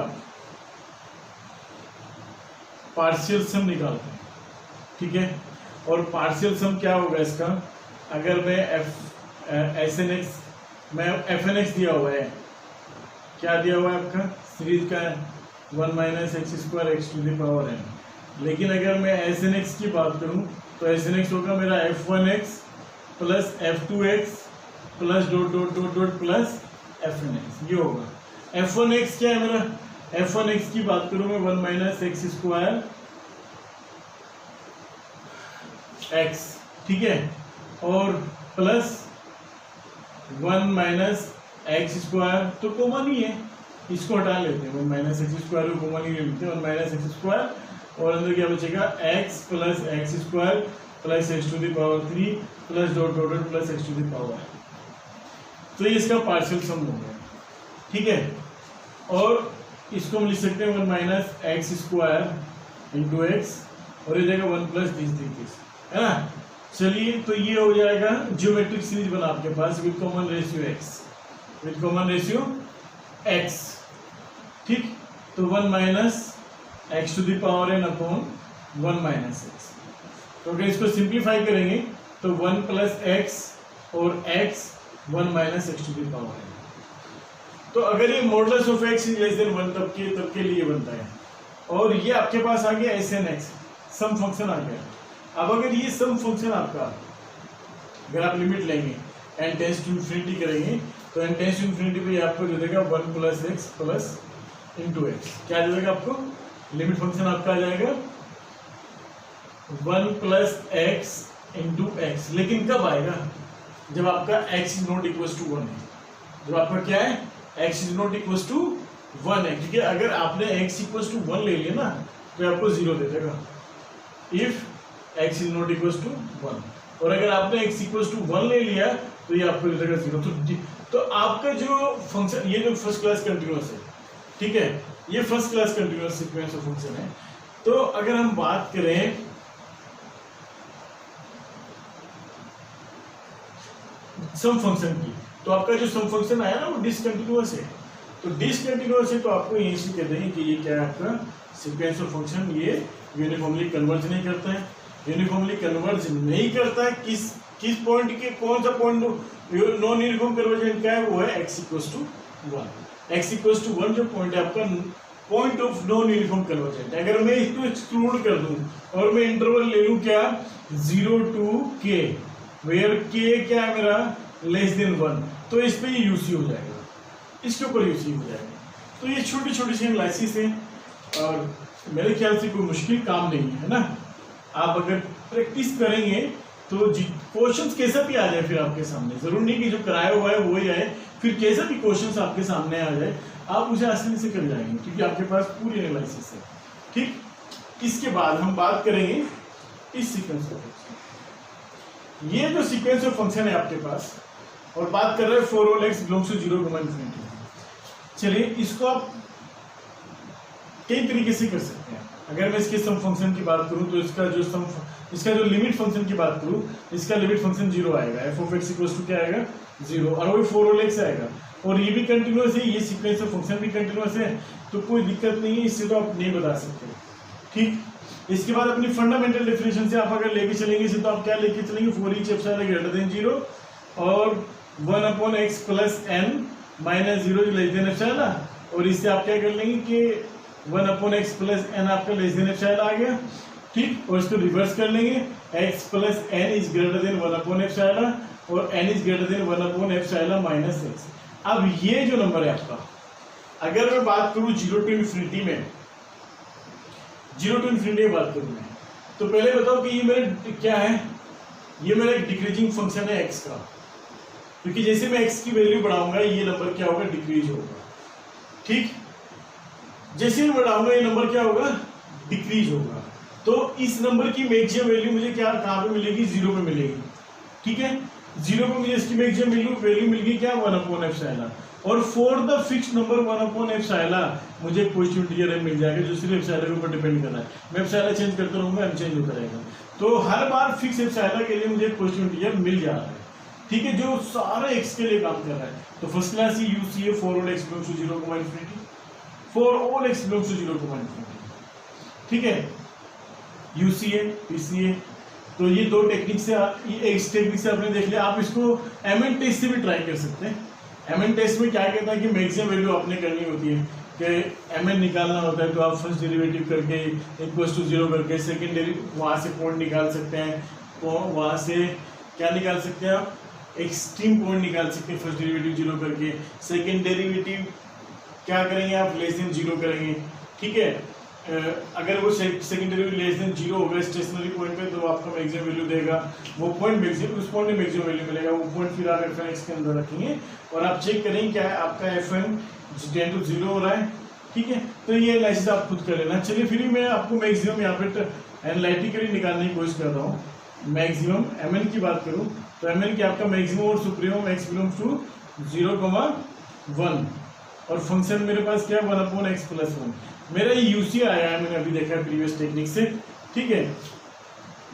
पार्शियल सम निकालते हैं। ठीक है, और पार्शियल सम क्या होगा इसका, अगर मैं fnx दिया हुआ है, क्या दिया हुआ है आपका सीरीज का 1 - x² x⁴n। लेकिन अगर मैं snx की बात करूं तो snx होगा मेरा f1x plus f2x plus dot dot dot dot plus fnx, ये होगा। f1x क्या है मेरा, f1x की बात करूं मैं 1 - x² x, ठीक है, और प्लस 1 - x², तो कॉमन ही है, इसको हटा लेते हैं, 1 माइनस एक्स स्क्वायर को कॉमन ले लेते हैं, 1 माइनस एक्स स्क्वायर, और अंदर क्या बचेगा x plus x square plus x to the power 3 plus dot dot dot plus x to the power. तो ये इसका पार्शियल सम हो गया, ठीक है। और इसको हम लिख सकते हैं 1 minus x square into x, और ये जाएगा 1 प्लस दिस, है ना। चलिए, तो ये हो जाएगा ज्योमेट्रिक सीरीज बना आपके पास with common ratio x, with common ratio x, ठीक। तो 1 minus X to the power n upon 1 minus X. तो अगर इसको सिंप्लीफाई करेंगे तो 1 प्लस एक्स और x 1 minus X to the power n। तो अगर ये modulus of x is less than 1 तब के लिए बनता है, और ये आपके पास आ गया एस एन एक्स, सम फंक्शन आ गया। अब अगर ये सम फंक्शन आपका, अगर आप लिमिट लेंगे n टेंस टू इन्फिनिटी करेंगे, तो n टेंस टू इन्फिनिटी पे आपको दे देगा 1 plus x plus into x. क्या दे देगा आपको? लिमिट फंक्शन आपका आ जाएगा 1 प्लस एक्स इंटू एक्स। लेकिन कब आएगा? जब आपका x is not equal to 1 है। जब आपका क्या है? x is not equal to 1 है, क्योंकि अगर आपने x इक्वल टू 1 ले लिया ना तो आपको 0 दे देगा, if x is not equal to 1। और अगर आपने x इक्वल टू 1 ले लिया तो ये आपको दे देगा 0। तो आपका जो फंक्शन, ये जो फर्स्ट क्लास कंटिन्यूअस है, ठीक है, ये first class continuous sequence of function है। तो अगर हम बात करें सम फंक्शन की, तो आपका जो सम फंक्शन आया ना वो डिसकंटिन्यूअस है। तो डिसकंटिन्यूअस है तो आपको यहीं से कह देंगे कि ये क्या है आपका सीक्वेंस ऑफ फंक्शन, ये यूनिफॉर्मली कन्वर्ज नहीं करता है। यूनिफॉर्मली कन्वर्ज नहीं करता है किस पॉइंट के, कौन सा पॉइंट नॉन यूनिफॉर्म कन्वर्जेंट का है? वो है x equals to 1। x equals to 1 जो पॉइंट है आपका point of non uniform convergent. अगर मैं इसको एक्सक्लूड कर दूं और मैं इंटरवल ले लूं क्या, 0 टू k, वेयर k क्या है मेरा, लेस देन 1, तो इस पे ये यूसी हो जाएगा, इसके ऊपर यूसी हो जाएगा। तो ये छोटी छोटी सी एनालिसिस है, और मेरे ख्याल से कोई मुश्किल काम नहीं है ना। आप अगर प्रैक्टिस करेंगे तो क्वेश्चंस कैसा भी आ जाए फिर आपके सामने, जरूर नहीं कि जो कराया हुआ है वही आए, फिर कैसा भी क्वेश्चंस आपके सामने आ जाए आप उसे आसानी से कर जाएंगे, क्योंकि आपके पास पूरी एनालिसिस है, ठीक। इसके बाद हम बात करेंगे इस सीक्वेंस ऑफ, ये जो सीक्वेंस ऑफ फंक्शन है आपके पास, और बात कर रहे हैं 4 all x बिलोंग्स टू 0, चलिए इसको आप कई तरीके से कर सकते हैं। अगर मैं इसके सम फंक्शन की बात करूं तो इसका जो लिमिट फंक्शन की बात करूं, इसका लिमिट फंक्शन 0 आएगा, f of x equals to क्या आएगा, 0, और वही 4 all x आएगा। और ये भी कंटिन्यूअस है, ये सीक्वेंस ऑफ फंक्शन भी कंटिन्यूअस है, तो कोई दिक्कत नहीं है, इससे तो आप नहीं बता सकते, ठीक। इसके बाद अपनी फंडामेंटल डेफिनेशन से आप अगर लेके चलेंगे इसे, तो आप क्या लेके चलेंगे, 4 एप्सिलॉन ग्रेटर देन 0 और 1 upon x plus n minus 0 less than epsilon, और इससे आप क्या कर लेंगे कि 1 अपॉन एक्स प्लस एन आपका लेस देन एप्सिलॉन आ गया, ठीक। और इसको रिवर्स कर लेंगे, x plus n is greater than 1 upon epsilon और n is greater than 1 upon epsilon minus x। अब ये जो नंबर है आपका, अगर मैं बात करूं 0 टू इन्फिनिटी में, 0 टू इन्फिनिटी में बात करूं मैं, तो पहले बताओ कि ये मेरे क्या है, ये मेरा एक डिक्रीजिंग फंक्शन है x का, क्योंकि जैसे मैं x की वैल्यू बढ़ाऊंगा ये नंबर क्या होगा, डिक्रीज होगा, ठीक। जैसे मैं बढ़ाऊंगा ये नंबर क्या होगा, डिक्रीज होगा। तो इस नंबर की मैक्सिमम वैल्यू मुझे क्या कहाँ पे मिलेगी, 0 पे मिलेगी, ठीक है। 0 पे मुझे इसकी मैक्सिमम वैल्यू मिल गई क्या, 1 अपॉन एप्सिलॉन, और for the fix number 1 upon epsilon मुझे पॉजिटिव इंटीजर मिल जाएगा, जो सिर्फ एप्सिलॉन के ऊपर डिपेंड कर रहा है। मैं एप्सिलॉन चेंज करता रहूंगा, m चेंज होता रहेगा, तो हर बार फिक्स एप्सिलॉन के लिए मुझे पॉजिटिव इंटीजर मिल जा रहा है, ठीक है, जो सारे x के लिए काम कर रहा है। तो फर्स्ट क्लास ही यूज है 4 all x बिलोंग्स टू 0 को infinity, 4 all x belongs to 0 को इन्फिनिटी, ठीक है, यूसीए पीसीए। तो ये दो टेक्निक से, इस टेक्निक से आपने देख लिया। आप इसको एमएन टेस्ट से भी ट्राई कर सकते हैं। एमएन टेस्ट में क्या कहता है कि मैक्सिमम वैल्यू आपने करनी होती है, कि एमएन निकालना होता है, तो आप फर्स्ट डेरिवेटिव करके इक्वल्स टू 0 करके सेकंड डेरिवेटिव वहाँ से पॉइंट निकाल सकते हैं, वहाँ से क्या निकाल सकते हैं आप, एक्सट्रीम पॉइंट निकाल सकते हैं फर्स्ट डेरिवेटिव 0 करके। सेकंड डेरिवेटिव क्या करेंगे आप, लेस देन 0 करेंगे, ठीक है। अगर वो सेकेंडरी लेस देन 0 होगा स्टेशनरी पॉइंट पे तो आपका मैक्सिमम वैल्यू देगा, वो पॉइंट मैक्सिमम, उस पॉइंट में मैक्सिमम वैल्यू मिलेगा, वो पॉइंट फिर आप एफ एन एक्स के अंदर रखेंगे और आप चेक करेंगे क्या है आपका एफ एन 10 to 0 हो रहा है। ठीक है, तो ये एनालिसिस आप खुद कर लेना। चलिए फिर मैं आपको मैक्सिमम यहाँ पे एनालिटिकली निकालने की कोशिश कर रहा हूँ। मैक्सिमम एम एन की बात करूँ तो एम एन की आपका मैक्सिमम और सुप्रीमम एक्स बिलोंग्स टू 0,1 और फंक्शन मेरे पास क्या है 1/x+1। मेरा ये यूसी आया है, मैंने अभी देखा है प्रीवियस टेक्निक से। ठीक है,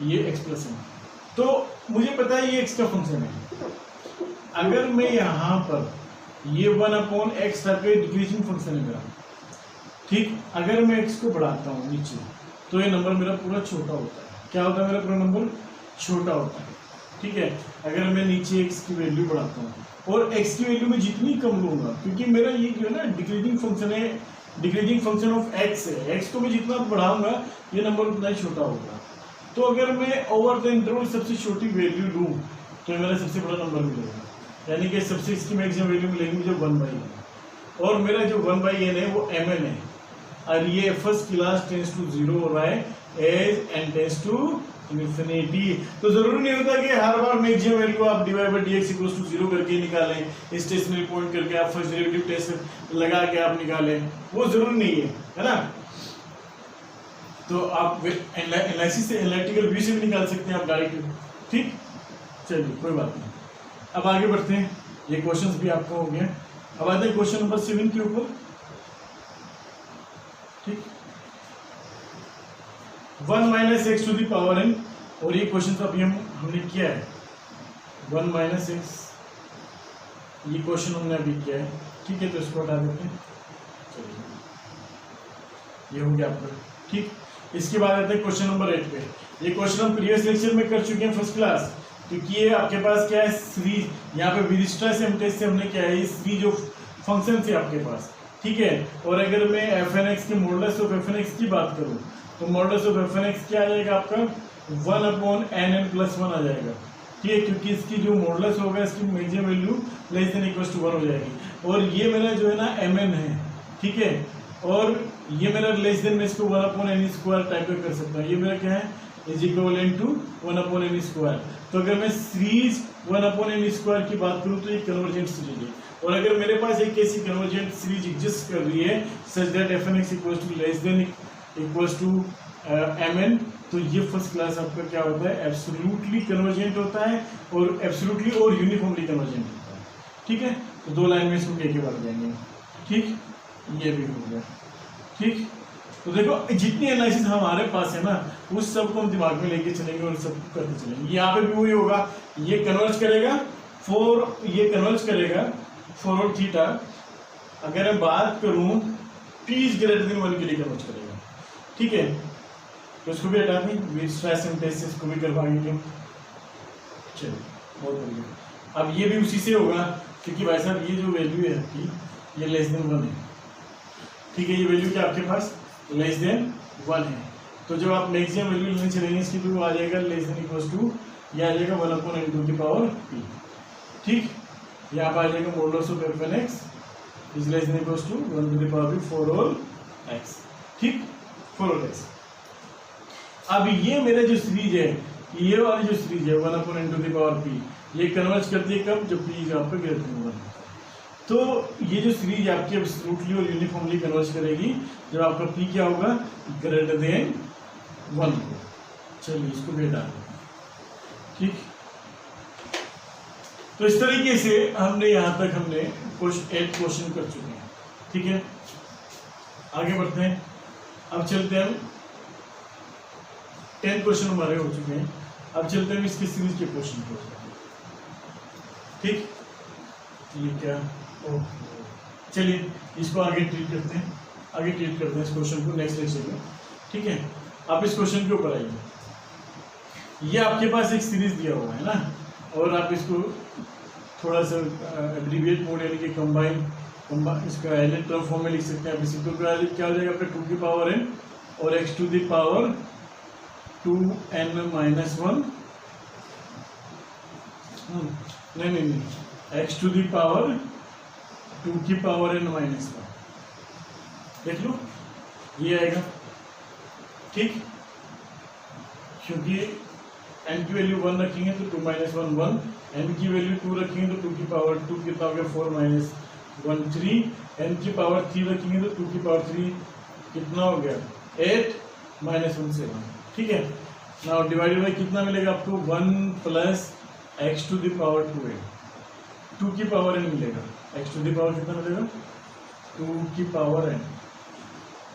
ये x+1 तो मुझे पता है ये x का फंक्शन है। अगर मैं यहाँ पर ये 1/x था, डिक्रीजिंग फंक्शन है मेरा। ठीक, अगर मैं x को बढ़ाता हूँ नीचे तो ये नंबर मेरा पूरा छोटा होता है। क्या होता है, मेरा पूरा नंबर छोटा होता है। ठीक है, अगर मैं नीचे x की वैल्यू बढ़ाता हूँ और x की वैल्यू में जितनी कम लूंगा, क्योंकि मेरा ये जो है ना डिक्रीजिंग फंक्शन है, डिक्रीजिंग फंक्शन ऑफ x है, x को मैं जितना बढ़ाऊंगा ये नंबर उतना ही छोटा होगा। तो अगर मैं ओवर द इंटरवल सबसे छोटी वैल्यू लूँ तो मेरा सबसे बड़ा नंबर मिलेगा, यानी कि सबसे इसकी मैक्सिमम वैल्यू मिलेगी मुझे 1/n और मेरा जो 1/n है वो mn है और ये फर्स्ट क्लास टेंस टू 0 हो रहा है as n tends to infinity. तो जरूरी नहीं होता कि हर बार मैक्सिमम वैल्यू आप divide by dx equals to 0 करके निकालें, स्टेशनरी पॉइंट करके आप फर्स्ट डेरिवेटिव टेस्ट लगा के आप निकालें, वो जरूरी नहीं है ना। तो आप एनालिसिस से एनालिटिकल व्यू से भी निकाल सकते हैं आप डायरेक्ट। ठीक, चलिए कोई बात नहीं, अब आगे बढ़ते हैं। ये क्वेश्चंस भी आपको हो गया। अब आते हैं क्वेश्चन नंबर 7 के ऊपर। ठीक, 1 - x to the power n, और ये क्वेश्चन अभी हमने किया है 1 - x, ये क्वेश्चन हमने अभी किया है। ठीक है, तो इसको हटा देते हैं। चलिए, ये हो गया आपका। ठीक, इसके बाद आते हैं क्वेश्चन नंबर 8 पे। ये क्वेश्चन हम प्रीवियस लेक्चर में कर चुके हैं फर्स्ट क्लास, क्योंकि ये आपके पास क्या है सीरीज, यहाँ पे विदिस्ट्रा से एमटेस से हमने क्या है ये सीरीज ऑफ फंक्शन थे आपके पास। ठीक है, और अगर मैं एफ एन एक्स के modulus of f N x की बात करूँ तो modulus of f N x क्या आ जाएगा आपका 1/n+1 आ जाएगा। ठीक है, क्योंकि इसकी जो मॉडुलस होगा इसकी maximum value less than equal to 1 हो जाएगी और ये मेरा जो है ना mn है। ठीक है, और ये मेरा लेस देन, मैं इसको 1/n² टाइप कर सकता हूँ। ये मेरा क्या है इज इक्वलेंट टू 1/n²। तो अगर मैं सीरीज 1/n² की बात करूँ तो ये कन्वर्जेंट सीरीज है, और अगर मेरे पास एक ऐसी कन्वर्जेंट सीरीज एग्जिस्ट कर रही है such that f N x equals to less than equals to mn, तो ये फर्स्ट क्लास आपका क्या होता है एब्सोल्युटली कन्वर्जेंट होता है और एब्सोल्युटली और यूनिफॉर्मली कन्वर्जेंट होता है। ठीक है, तो दो लाइन में इसको लेके बढ़ जाएंगे। ठीक, ये भी हो गया। ठीक, तो देखो जितनी एनालिसिस हमारे पास है ना उस सब को हम दिमाग में लेके चलेंगे और सब करते चलेंगे। यहाँ पे भी वही होगा, ये कन्वर्ज करेगा ये कन्वर्ज करेगा फॉर और थीटा। अगर मैं बात करूं p इज ग्रेटर देन 1 के लिए कन्वर्ज करेगा। ठीक है, तो इसको भी हटा दें, इसको भी करवाएंगे। चलिए, बहुत बढ़िया। अब ये भी उसी से होगा, क्योंकि भाई साहब ये जो वैल्यू है आपकी ये लेस देन 1 है। ठीक है, ये वैल्यू क्या आपके पास लेस देन 1 है, तो जब आप मैक्सिमम वैल्यू लेने चलेंगे इसकी तो आ जाएगा लेस देन इक्वल्स टू, ये आ जाएगा 1/n² की पावर p। ठीक, यहाँ पर आ जाएगा modulus of f N x is less than equals to 1/p for all x। ठीक, फॉर ऑल x। अब ये मेरा जो सीरीज है, ये वाली जो सीरीज है 1/n²p, ये कन्वर्ज करती है कब, जब p यहाँ पे ग्रेटर देन 1। तो ये जो सीरीज आपकी एब्सोल्युटली और यूनिफॉर्मली कन्वर्ज करेगी जब आपका p क्या होगा ग्रेटर देन 1। चलिए, इसको भी हटा दें। ठीक, तो इस तरीके से हमने यहाँ तक हमने 8 क्वेश्चन कर चुके हैं। ठीक है, आगे बढ़ते हैं। अब चलते हैं, 10 क्वेश्चन हमारे हो चुके हैं। अब चलते हैं इसकी सीरीज के क्वेश्चन को। ठीक, ये क्या, चलिए इसको आगे ट्रीट करते हैं इस क्वेश्चन को नेक्स्ट लेक्चर में। ठीक है, आप इस क्वेश्चन के ऊपर आइए। ये आपके पास एक सीरीज दिया हुआ है ना, और आप इसको थोड़ा सा एब्रीविएट मोड यानी कि कंबाइन इसका एलिट टर्म फॉर्म में लिख सकते हैं। आप इसी को क्या हो जाएगा आपका 2 की पावर n और x to the power 2n-1 नहीं x टू दी पावर 2 की पावर n-1 देख लो, ये आएगा। ठीक, क्योंकि n की वैल्यू 1 रखेंगे तो 2 - 1 1, n की वैल्यू 2 रखेंगे तो 2 की पावर 2 कितना हो गया 4 - 1 3, n की पावर 3 रखेंगे तो 2 की पावर 3 कितना हो गया 8 - 1 7। ठीक है, नाउ डिवाइडेड बाय कितना मिलेगा आपको 1 + x to the power 2n, 2 की पावर n मिलेगा, x टू द पावर कितना मिलेगा 2 की पावर n।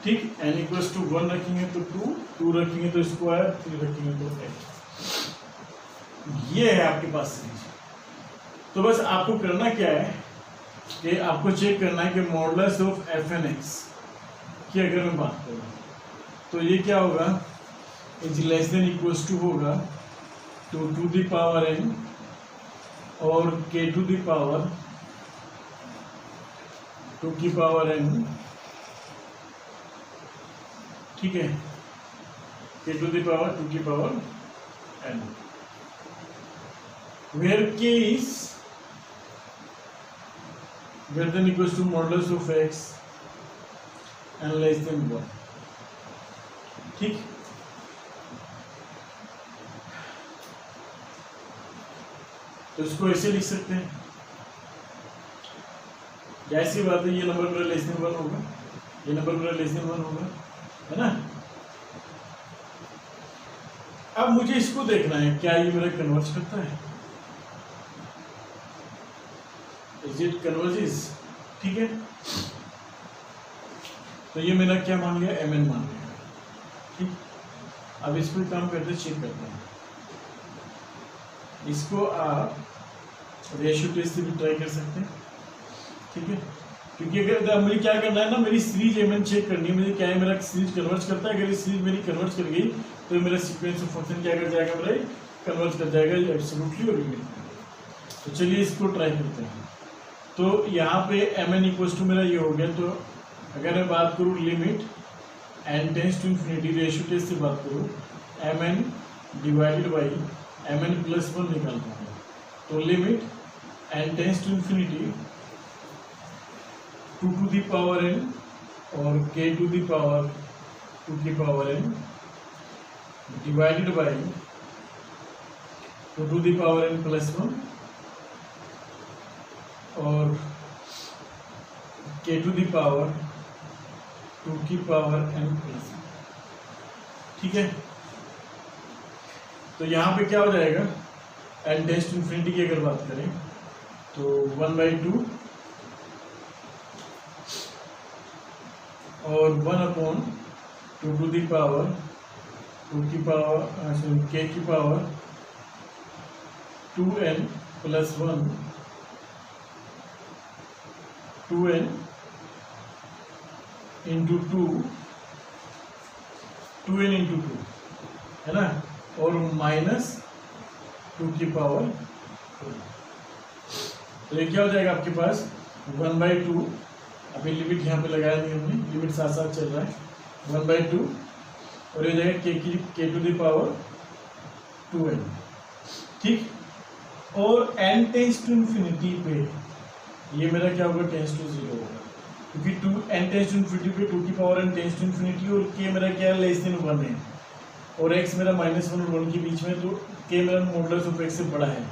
ठीक, n = 1 रखेंगे तो 2, 2 रखेंगे तो स्क्वायर, 3 रखेंगे तो 8। ये है आपके पास सीरीज। तो बस आपको करना क्या है कि आपको चेक करना है कि मॉडुलस ऑफ f(n)x की अगर मैं बात करूं तो ये क्या होगा, is less than equals to होगा 2 टू द पावर n और k टू द पावर 2 की पावर n। ठीक है, k टू द पावर 2 की power n, where k is greater than equals to modulus of x and less than 1। ठीक, तो इसको ऐसे लिख सकते हैं, जैसी बात है, ये नंबर मेरा लेस देन 1 होगा, ये नंबर मेरा लेस देन 1 होगा, है ना। अब मुझे इसको देखना है क्या ये मेरा कन्वर्ज करता है, इज इट कन्वर्जेस। ठीक है, तो ये मेरा क्या मान गया mn मान गया। ठीक, अब इस पर काम करते चेक करते हैं, इसको आप रेशियो टेस्ट से भी ट्राई कर सकते हैं। ठीक है, क्योंकि अगर मुझे क्या करना है ना, मेरी सीरीज mn चेक करनी है, मुझे क्या है मेरा सीरीज कन्वर्ज करता है, अगर ये सीरीज मेरी कन्वर्ज कर गई तो मेरा सीक्वेंस ऑफ फंक्शन क्या कर जाएगा, मेरा कन्वर्ज कर जाएगा एब्सोल्युटली और यूनिटली। तो चलिए इसको ट्राई करते हैं। तो यहाँ पे mn = मेरा ये हो गया, तो अगर मैं बात करूँ limit n tends to infinity, ratio test से बात करूँ, mn डिवाइडेड बाई mn + 1 निकालता हूँ, तो limit n tends to infinity 2 to the power n और k टू द पावर 2 की power n divided by 2 to the power n + 1 और k टू द पावर 2 की पावर n + 1। ठीक है, तो यहाँ पे क्या हो जाएगा, n टेंड्स टू इन्फिनिटी की अगर बात करें तो 1/2 और 1/2 टू द पावर 2 की पावर k की power 2n + 1 2n into 2n into 2 है ना, और -2 की पावर 2। तो ये क्या हो जाएगा आपके पास 1/2, अभी लिमिट यहाँ पे लगाया नहीं हमने, लिमिट साथ साथ चल रहा है, 1/2 और ये जाएगा k to the power 2n। ठीक, और n टेंड्स टू इन्फिनिटी पे ये मेरा क्या होगा, टेंड्स टू 0 होगा, क्योंकि n टेंड्स टू इन्फिनिटी पे 2 की power n tends to infinity और k मेरा क्या है लेस देन 1 है, और x मेरा -1 और 1 के बीच में, तो k मेरा मॉडुलस ऑफ x से बड़ा है,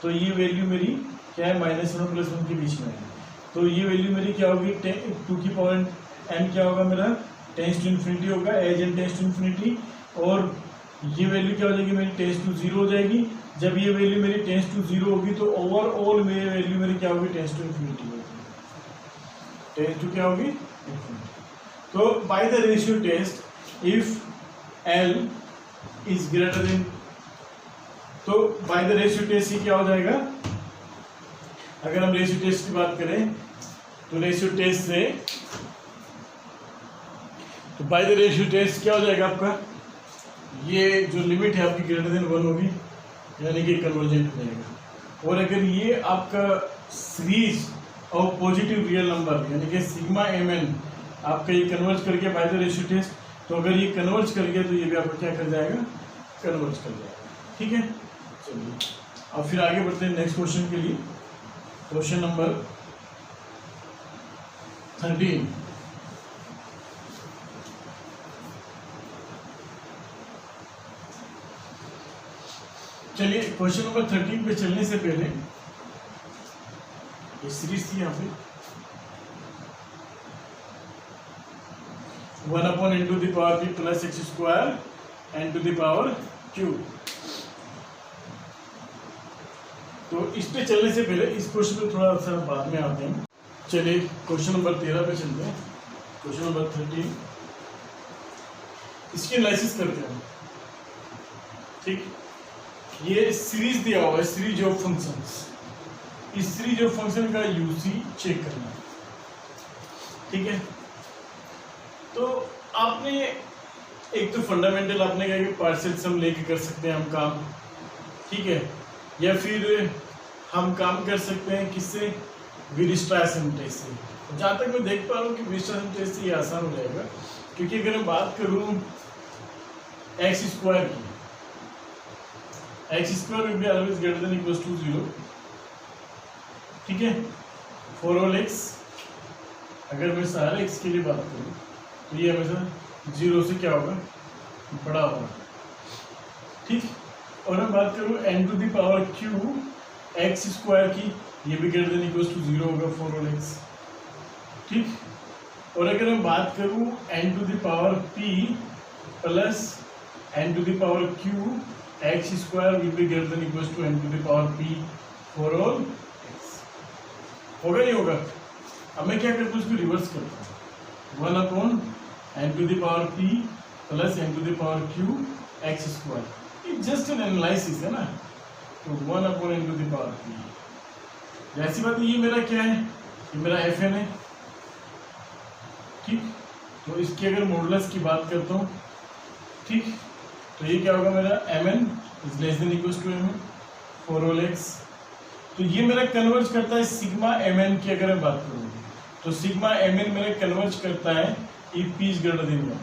तो ये वैल्यू मेरी क्या है -1 + 1 के बीच में है, तो ये वैल्यू मेरी क्या होगी 2 की पावर n क्या होगा मेरा टेंड्स टू इन्फिनिटी होगा, as n tends to infinity, और ये वैल्यू क्या हो जाएगी मेरी टेंड्स टू 0 हो जाएगी। जब ये वैल्यू मेरी टेंड्स टू 0 होगी तो ओवरऑल मेरी वैल्यू मेरी क्या होगी, टेंड्स टू इन्फिनिटी होगी, टेंड्स टू क्या होगी इन्फिनिटी। तो by the ratio test if L is greater than, तो बाय द रेशियो टेस्ट से क्या हो जाएगा, अगर हम रेशियो टेस्ट की बात करें तो रेशियो टेस्ट से, तो बाय द रेशियो टेस्ट क्या हो जाएगा आपका, ये जो लिमिट है आपकी ग्रेटर देन 1 होगी, यानी कि कन्वर्जेंट हो जाएगा। और अगर ये आपका सीरीज और पॉजिटिव रियल नंबर यानी कि सिग्मा mn आपका ये कन्वर्ज कर गया बाय द रेशियो टेस्ट, तो अगर ये कन्वर्ज कर गया तो ये भी आपका क्या कर जाएगा, कन्वर्ज कर जाएगा। ठीक है, चलिए अब फिर आगे बढ़ते हैं नेक्स्ट क्वेश्चन के लिए। क्वेश्चन नंबर 13, चलिए क्वेश्चन नंबर 13 पे चलने से पहले ये सीरीज थी यहाँ पे 1/n⁴ प्लस x² n⁴ तो इस पे चलने से पहले इस क्वेश्चन पे थोड़ा सा बाद में आते हैं। चलिए क्वेश्चन नंबर 13 पे चलते हैं। क्वेश्चन नंबर 13 इसकी एनालिसिस करते हैं। ठीक, ये सीरीज दिया हुआ है, सीरीज ऑफ फंक्शंस। इस सीरीज ऑफ फंक्शन का यूसी चेक करना है। ठीक है, तो आपने एक तो फंडामेंटल आपने कहा कि पार्शियल सम लेके कर सकते हैं हम काम। ठीक है, या फिर हम काम कर सकते हैं किससे, वीयरस्ट्रैस टेस्ट से। जहाँ तक मैं देख पा रहा हूँ कि वीयरस्ट्रैस टेस्ट से ये आसान हो जाएगा, क्योंकि अगर मैं बात करूँ x² की, x² will be always greater than equals to 0। ठीक है, for all x, अगर मैं सारे x के लिए बात करूँ तो ये हमेशा 0 से क्या होगा, बड़ा होगा। ठीक, और मैं बात करूँ n⁴ x² की, ये भी ग्रेटर देन इक्वल्स टू 0 होगा फॉर ऑल x। ठीक, और अगर मैं बात करूँ n⁴p plus n⁴q x² will be greater than equals to n⁴p for all x। होगा नहीं होगा? अब मैं क्या करता हूँ, इसको रिवर्स करता हूँ, 1/n⁴p प्लस n⁴q x²। ये जस्ट एन एनालिसिस है ना, तो 1/n⁴p। जैसी बात ये मेरा क्या है, ये मेरा fn है। ठीक, तो इसकी अगर मॉडुलस की बात करता हूँ, ठीक, तो ये क्या होगा मेरा mn is less than equals to mn for all x। तो ये मेरा कन्वर्ज करता है सिग्मा mn की अगर मैं बात करूँ, तो सिग्मा mn मेरा कन्वर्ज करता है if p is greater than 1।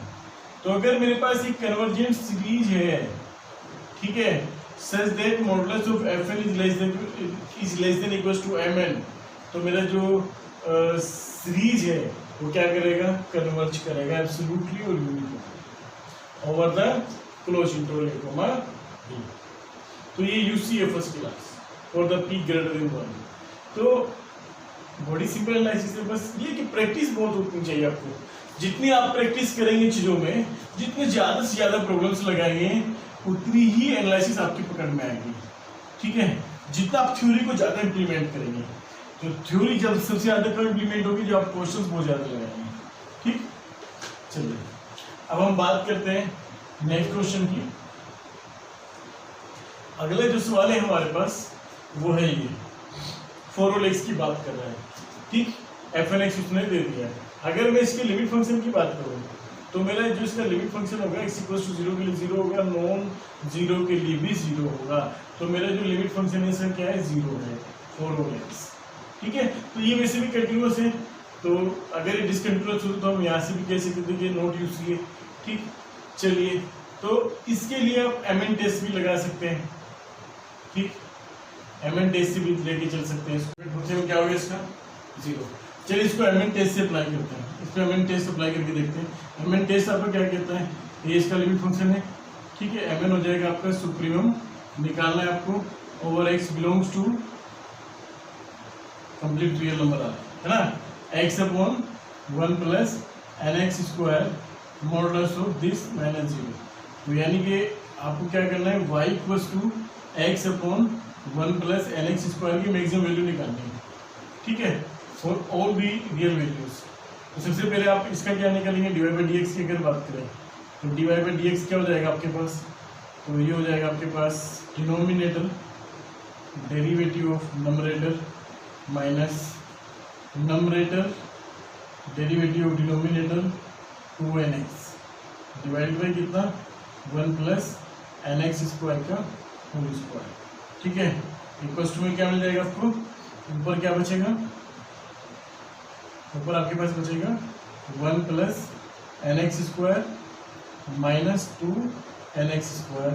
तो अगर मेरे पास एक कन्वर्जेंट सीरीज है, ठीक है, such that modulus of fn is less than equals to mn, तो मेरा जो सीरीज है वो क्या करेगा, कन्वर्ज करेगा एब्सोल्युटली और uniformly over the close interval a, b। तो ये यूसी है first class for the p greater than 1। तो बड़ी सिंपल एनालिसिस है, बस ये कि प्रैक्टिस बहुत होनी चाहिए आपको। जितनी आप प्रैक्टिस करेंगे चीजों में, जितने ज्यादा से ज्यादा प्रॉब्लम्स लगाएंगे, उतनी ही एनालिसिस आपकी पकड़ में आएगी। ठीक है, जितना आप थ्योरी को ज्यादा इंप्लीमेंट करेंगे, तो थ्योरी जब सबसे ज्यादा कब इंप्लीमेंट होगी, जब आप क्वेश्चंस बहुत ज्यादा लगाएंगे। ठीक, चलिए अब हम बात करते हैं नेक्स्ट क्वेश्चन की। अगला जो सवाल है हमारे पास वो है ये, फॉर ऑल x की बात कर रहा है। ठीक, fn x उसने दे दिया है। अगर मैं इसके लिमिट फंक्शन की बात करूँ, तो मेरा जो इसका लिमिट फंक्शन होगा x = 0 के लिए 0 होगा, नॉन 0 के लिए भी 0 होगा। तो मेरा जो लिमिट फंक्शन है इसका क्या है, 0 है फॉर ऑल x। ठीक है, तो ये वैसे भी कंटिन्यूअस है, तो अगर ये डिसकंटिन्यूअस हो तो हम यहाँ से भी कह सकते थे नॉट यूसी है। ठीक, चलिए, तो इसके लिए आप mn टेस्ट भी लगा सकते हैं। ठीक, mn टेस्ट से भी लेके चल सकते हैं। लिमिट फंक्शन क्या होगा इसका, 0। चलिए इसको mn टेस्ट से अप्लाई करते हैं। इस पर mn टेस्ट अप्लाई करके देखते हैं। mn टेस्ट आपका क्या कहता है, ये इसका लिमिट फंक्शन है। ठीक है, mn हो जाएगा आपका सुप्रीमम, निकालना है आपको over x belongs to complete real number है ना, x/1 plus nx² modulus of this minus 0। तो यानी कि आपको क्या करना है, y = x/1 प्लस nx² की मैक्सिमम वैल्यू निकालनी है। ठीक है, for all the real values. तो सबसे पहले आप इसका क्या निकालेंगे, dy/dx की अगर बात करें, तो dy/dx क्या हो जाएगा आपके पास, तो ये हो जाएगा आपके पास denominator derivative of numerator minus numerator derivative of denominator 2nx divide by कितना, 1 प्लस nx² का होल स्क्वायर। ठीक है, इक्वल्स टू में क्या मिल जाएगा आपको, ऊपर क्या बचेगा, ऊपर आपके पास बचेगा 1 plus nx² minus 2nx²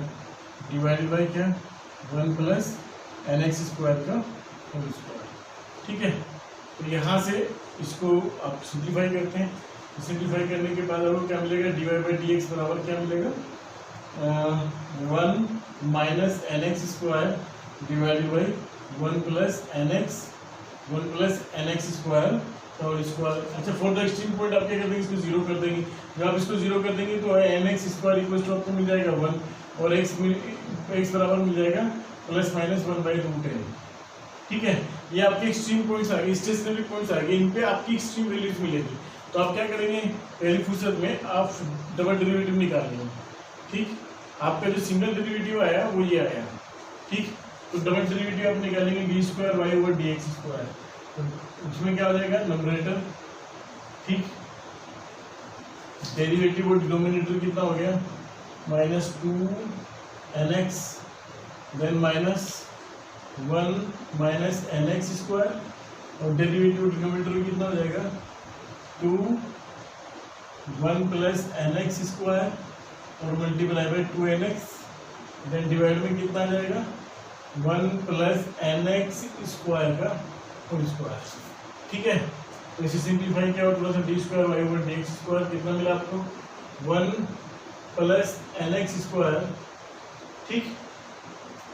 divided by क्या, 1 प्लस nx² का होल स्क्वायर। ठीक है, तो यहाँ से इसको आप सिंप्लीफाई करते हैं। सिंप्लीफाई करने के बाद आपको क्या मिलेगा, dy/dx बराबर क्या मिलेगा, 1 minus n x square divided by 1 plus n x square और स्क्वायर। अच्छा, फॉर द एक्सट्रीम पॉइंट आप क्या कर देंगे, इसको जीरो कर देंगे। जब आप इसको जीरो कर देंगे तो n x square equal to आपको मिल जाएगा 1 और एक्स बराबर मिल जाएगा प्लस माइनस 1/√n। ठीक है, ये आपके एक्सट्रीम पॉइंट्स आ गए, स्टेशनरी पॉइंट्स आ गए, इन पे आपकी एक्सट्रीम वैल्यूज मिलेगी। तो आप क्या करेंगे, पहली फुर्सत में आप डबल डेरिवेटिव निकाल लेंगे। ठीक, आपका जो सिंगल डेरिवेटिव आया वो ये आया। ठीक, तो डबल डेरिवेटिव आप निकालेंगे d²y/dx²। तो उसमें क्या हो जाएगा, नंबरेटर। ठीक, डेरिवेटिव और डिनोमिनेटर कितना हो गया, -2nx then -1 minus n x square और डेरिवेटिव डिनोमिनेटर कितना हो जाएगा 2 1 प्लस एन एक्स स्क्वायर और multiply by 2nx then divide में कितना आ जाएगा 1 प्लस एन एक्स स्क्वायर का होल स्क्वायर। ठीक है, तो इसे सिंप्लीफाई किया और थोड़ा सा d²y/dx² कितना मिला आपको 1 प्लस एन एक्स स्क्वायर। ठीक,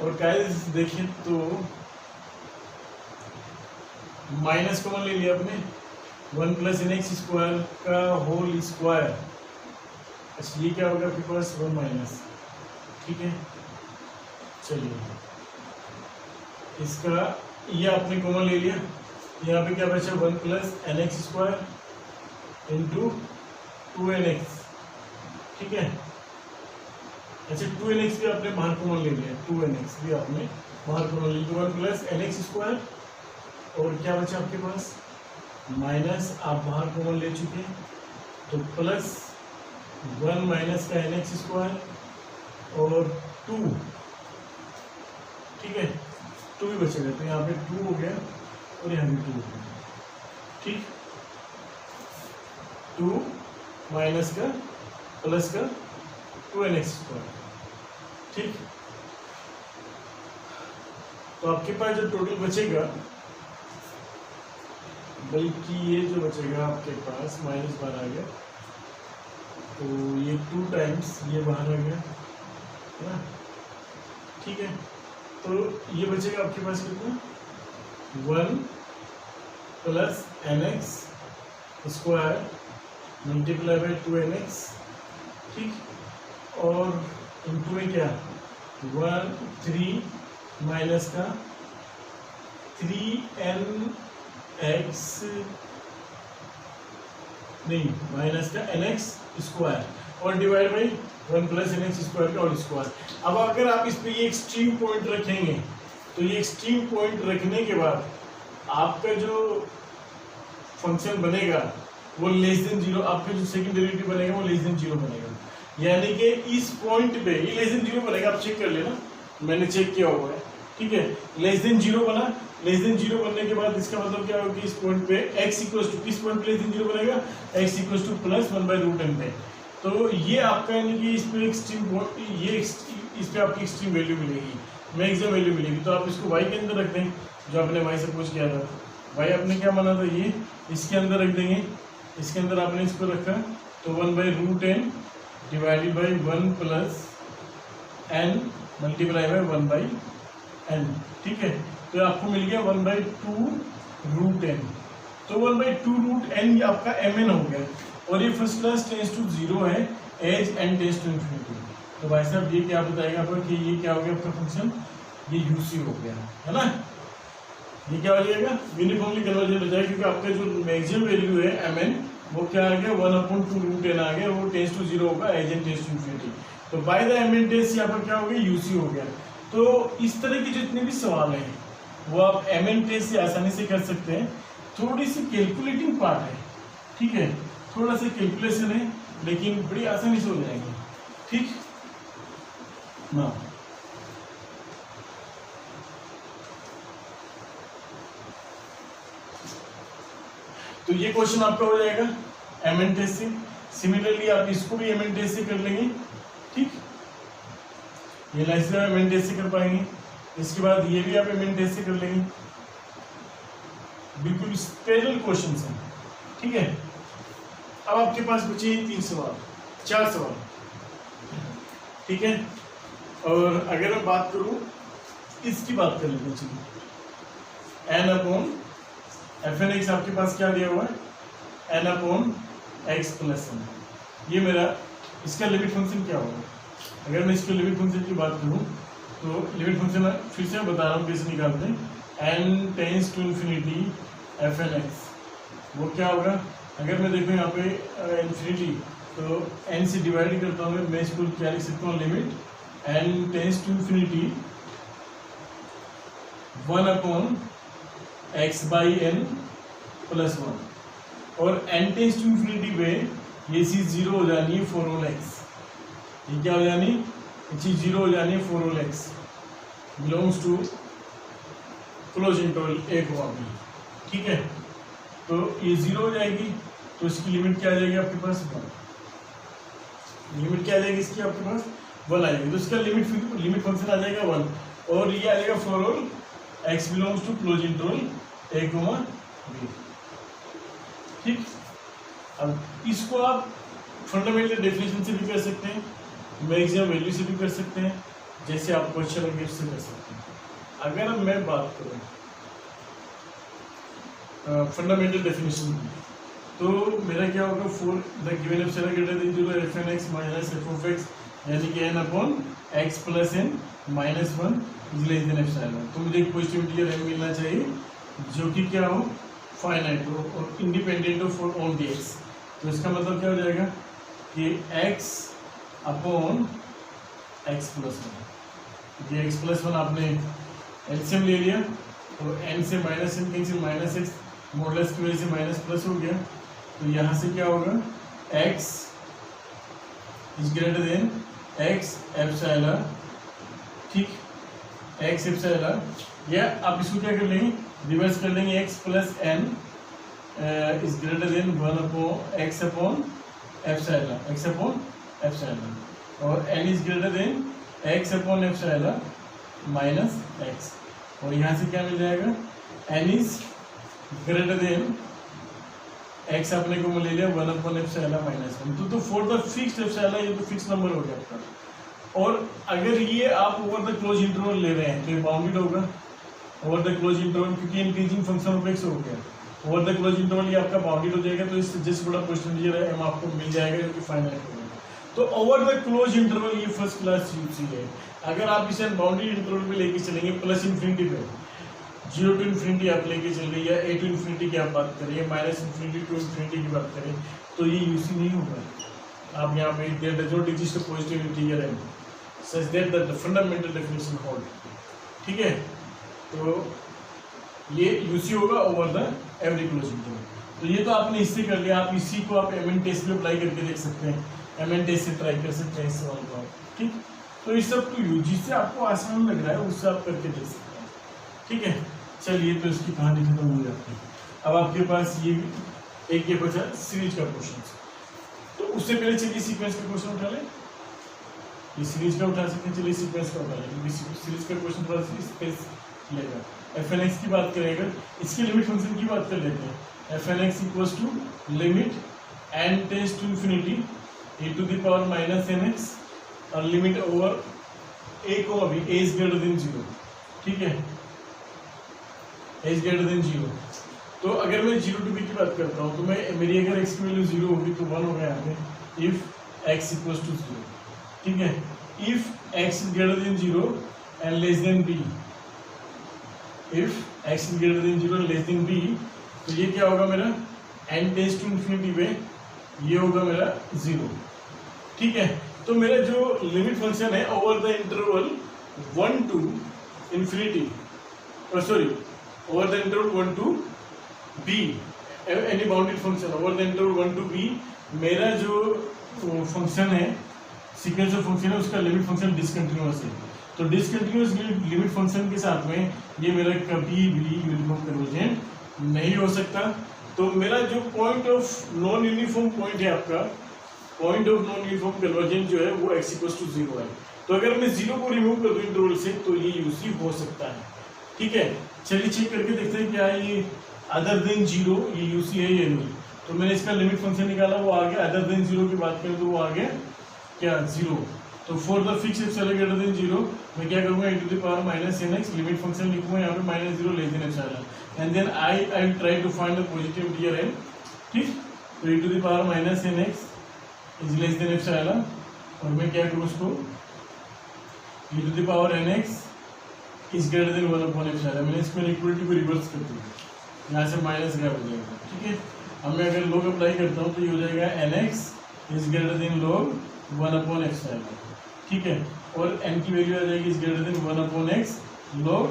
और गाइस देखिए तो माइनस कॉमन ले लिया आपने, 1 प्लस एन एक्स स्क्वायर का होल स्क्वायर। अच्छा, ये क्या होगा आपके पास 1 माइनस। ठीक है, चलिए इसका ये आपने कॉमन ले लिया, यहाँ पे क्या बचा 1 plus n x square into 2nx। ठीक है, अच्छा 2nx भी आपने बाहर कॉमन ले लिया, 2nx भी आपने बाहर कॉमन ले लिया, 1 प्लस एन एक्स स्क्वायर और क्या बचा आपके पास माइनस, आप बाहर कॉमन ले चुके हैं, तो प्लस 1 माइनस का एन एक्स स्क्वायर और 2। ठीक है, 2 भी बचेगा, तो यहाँ पे 2 हो गया और यहाँ भी 2 हो गया। ठीक, 2 माइनस का प्लस का 2nx स्क्वायर। ठीक, तो आपके पास जो टोटल बचेगा, बल्कि ये जो बचेगा आपके पास माइनस बाहर आ गया, तो ये 2 टाइम्स ये बाहर आ गया, है ना। ठीक है, तो ये बचेगा आपके पास कितना 1 plus n x square multiply by 2nx। ठीक, और इनटू में क्या 3 माइनस का 3nx नहीं माइनस का nx स्क्वायर और divide by 1 plus nx square का होल स्क्वायर। अब अगर आप इस पे ये एक्सट्रीम पॉइंट रखेंगे तो ये एक्सट्रीम पॉइंट रखने के बाद आपका जो फंक्शन बनेगा वो लेस देन 0, आपका जो सेकंड डेरिवेटिव बनेगा वो लेस देन 0 बनेगा। यानी कि इस पॉइंट पे ये लेस देन 0 बनेगा, आप चेक कर लेना, मैंने चेक किया हुआ है। ठीक है, लेस देन 0 बना, लेस देन 0 बनने के बाद इसका मतलब क्या होगा कि इस पॉइंट पे x इक्वल्स टू किस पॉइंट पे लेस देन 0 बनेगा, x equals two plus 1/√n पे। तो ये आपका यानी कि इस पे एक्सट्रीम, ये इस पे आपकी एक्सट्रीम वैल्यू मिलेगी, मैक्सिमम वैल्यू मिलेगी। तो आप इसको y के अंदर रख दें, जो आपने y से पूछ किया था, y आपने क्या माना था, ये इसके अंदर रख देंगे, इसके अंदर आपने इसको रखा तो 1/√n divided by 1 plus n multiply by 1/n। ठीक है, तो आपको मिल गया 1/2√n। तो 1/2√n आपका mn हो गया और ये फर्स्ट क्लास टेंस टू 0 है, as n tends to infinity. तो भाई साहब ये क्या बताएगा आपको कि ये क्या हो गया आपका फंक्शन, ये यूसी हो गया, है ना। ये क्या हो जाएगा, यूनिफॉर्मली कन्वर्जेंट हो जाएगा, क्योंकि आपका जो मैक्सिमम वैल्यू है mn वो क्या आ गया 1/2√n आ गया, वो टेंस टू 0 होगा, as n tends to infinity. तो बाय द mn टेस्ट यहाँ पर क्या हो गया, यूसी हो गया। तो इस तरह के जितने भी सवाल हैं वो आप mn टेस्ट से आसानी से कर सकते हैं। थोड़ी सी कैलकुलेटिंग पार्ट है, ठीक है, थोड़ा सा कैलकुलेशन है, लेकिन बड़ी आसानी से हो जाएंगे। ठीक ना, तो ये क्वेश्चन आपका हो जाएगा mn टेस्ट से। सिमिलरली आप इसको भी mn टेस्ट से कर लेंगे। ठीक, ये लाइस mn टेस्ट से कर पाएंगे, इसके बाद ये भी आप mn टेस्ट से कर लेंगे। बिल्कुल पैरेलल क्वेश्चंस हैं। ठीक है, अब आपके पास बचे 3 सवाल, 4 सवाल। ठीक है। और अगर मैं बात करूं, इसकी बात कर लेते हैं, चलिए n upon f N x आपके पास क्या दिया हुआ है, n upon x plus n, ये मेरा इसका लिमिट फंक्शन क्या होगा। अगर मैं इसके लिमिट फंक्शन की बात करूं तो लिमिट फंक्शन फिर से बता रहा हूँ कैसे निकालते हैं। N tends to infinity f N x, वो क्या होगा, अगर मैं देखूँ यहाँ पे इन्फिनिटी, तो एन से डिवाइड करता हूँ मैं इसको क्या लिख सकता हूँ, limit n tends to infinity 1 upon x by n plus 1, और एन टेंस टू इन्फिनिटी पे ये चीज जीरो हो जानी है फॉर ऑल एक्स, ये क्या हो जानी, ये चीज जीरो हो जानी है for all X belongs to close interval A को बी, ठीक है। तो ये जीरो हो जाएगी, तो इसकी लिमिट क्या आ जाएगी आपके पास, 1, लिमिट क्या आ जाएगी इसकी आपके पास 1 आ जाएगी, तो इसका लिमिट फंक्शन आ जाएगा 1, और ये आ जाएगा for all X belongs to close interval A को बी, ठीक। अब इसको आप फंडामेंटल डेफिनेशन से भी कर सकते हैं, मैक्सिमम वैल्यू से भी कर सकते हैं, जैसे आपको अच्छा लगे उससे कर सकते हैं। अगर मैं बात करूं फंडामेंटल डेफिनेशन की, तो मेरा क्या होगा, for the given epsilon greater than 0 f N x minus f of x यानी कि n upon x plus n minus 1 is less than epsilon, तो मुझे एक पॉजिटिव इंटीजर एन मिलना चाहिए जो कि क्या हो, फाइनाइट हो और इंडिपेंडेंट हो फॉर ऑन दी एक्स। तो इसका मतलब क्या हो जाएगा कि x अपॉन एक्स प्लस 1, ये एक्स प्लस 1 आपने एलसीएम ले लिया, तो n से minus n cancel, minus x modulus की वजह से माइनस प्लस हो गया, तो यहाँ से क्या होगा, x is greater then x epsilon, ठीक, x एप्सिलॉन, या आप इसको क्या कर लेंगे, रिवर्स कर लेंगे, x plus n is greater than 1 upon x upon epsilon, x upon epsilon, और n is greater then x upon epsilon minus x, और यहाँ से क्या मिल जाएगा, n is greater then x अपने को ले लिया 1 अपॉन एप्सिलॉन माइनस 1, तो फॉर द फिक्स्ड एप्सिलॉन ये तो फिक्स नंबर हो गया आपका। और अगर ये आप ओवर द क्लोज इंटरवल ले रहे हैं तो ये बाउंडेड होगा ओवर द क्लोज इंटरवल, क्योंकि इंक्रीजिंग फंक्शन ऑफ एक्स हो गया, ओवर द क्लोज इंटरवल ये आपका बाउंडेड हो जाएगा, तो इससे जिस बड़ा परसेंटेज है m आपको मिल जाएगा जो कि फाइनाइट होगा। तो ओवर द क्लोज इंटरवल ये फर्स्ट क्लास यूसी है। अगर आप इसे बाउंडेड इंटरवल पे लेके चलेंगे प्लस इन्फिनिटी पे, 0 टू इन्फिनिटी आप लेके चल रही है, या a टू इन्फिनिटी की आप बात करें, माइनस इन्फिनिटी टू इन्फिनिटी की बात करें, तो ये यूसी नहीं होगा। आप यहाँ पे there does not exist a positive integer m such that the fundamental definition hold, ठीक है। तो ये यूसी होगा over the every close interval. तो ये तो आपने इससे कर लिया, आप इसी को आप एमएन टेस्ट में अप्लाई करके देख सकते हैं, एमएन टेस्ट से ट्राई कर सकते हैं इस सवाल को, ठीक। तो ये सब तो जिससे आपको आसान लग रहा है उससे आप करके देख सकते हैं, ठीक है। चलिए, तो इसकी कहानी खत्म हो जाती है। अब आपके पास ये एक ये बचा सीरीज का क्वेश्चन, तो उससे पहले चलिए सीक्वेंस का क्वेश्चन उठा लें। ये सीरीज का उठा सकते हैं, चलिए सीक्वेंस का उठा लें, क्योंकि सीरीज का क्वेश्चन थोड़ा सा स्पेस लेगा। एफ एन एक्स की बात करेगा, इसकी लिमिट फंक्शन की बात कर लेते हैं। F N x equals to limit n tends to infinity a to the power minus n x, और लिमिट ओवर ए को अभी ए इज ग्रेटर देन 0, ठीक है, ए इज ग्रेटर देन 0। तो अगर मैं 0 टू बी की बात करता हूँ, तो मैं मेरी अगर x की वैल्यू 0 होगी तो 1 होगा यहाँ पे, इफ x इक्वल्स टू 0, ठीक है। If x is greater than 0 and less than b, if x is greater than 0 less then b, तो ये क्या होगा मेरा, n टेंस टू इन्फिनिटी पे ये होगा मेरा 0, ठीक है। तो मेरा जो लिमिट फंक्शन है over the interval 1 to infinity, sorry over the interval 1 to b, any bounded function over the interval 1 to b, मेरा जो फंक्शन है, सीक्वेंस ऑफ फंक्शन है, उसका लिमिट फंक्शन डिसकंटिन्यूअस है। तो डिसकंटिन्यूअस लिमिट फंक्शन के साथ में ये मेरा कभी भी यूनिफॉर्म कन्वर्जेंट नहीं हो सकता। तो मेरा जो point of non uniform point है आपका, point of non uniform convergent जो है वो x इक्वल्स टू 0 है। तो अगर मैं 0 को रिमूव कर दूं इंटरवल से, तो ये यूसी हो सकता है, ठीक है। चलिए चेक करके देखते हैं क्या है ये अदर देन 0, ये यूसी है या नहीं। तो मैंने इसका लिमिट फंक्शन निकाला, वो आ गया अदर देन 0 की बात करें तो वो आ गया क्या 0। तो for the fix epsilon greater than 0 मैं क्या करूंगा e to the power minus nx limit function लिखूंगा यहाँ पे minus 0 less than epsilon and then I will try to find the positive integer n, ठीक। तो e to the power minus nx is less than epsilon और मैं क्या करूँ उसको e to the power nx is greater than 1 upon epsilon. मैंने इसमें इक्वलिटी को रिवर्स कर दिया, यहाँ से माइनस गैप हो जाएगा, ठीक है। अब मैं अगर log अप्लाई करता हूँ तो ये हो जाएगा nx is greater then log 1 upon epsilon, ठीक है। और n की वैल्यू आ जाएगी is greater than 1 upon x log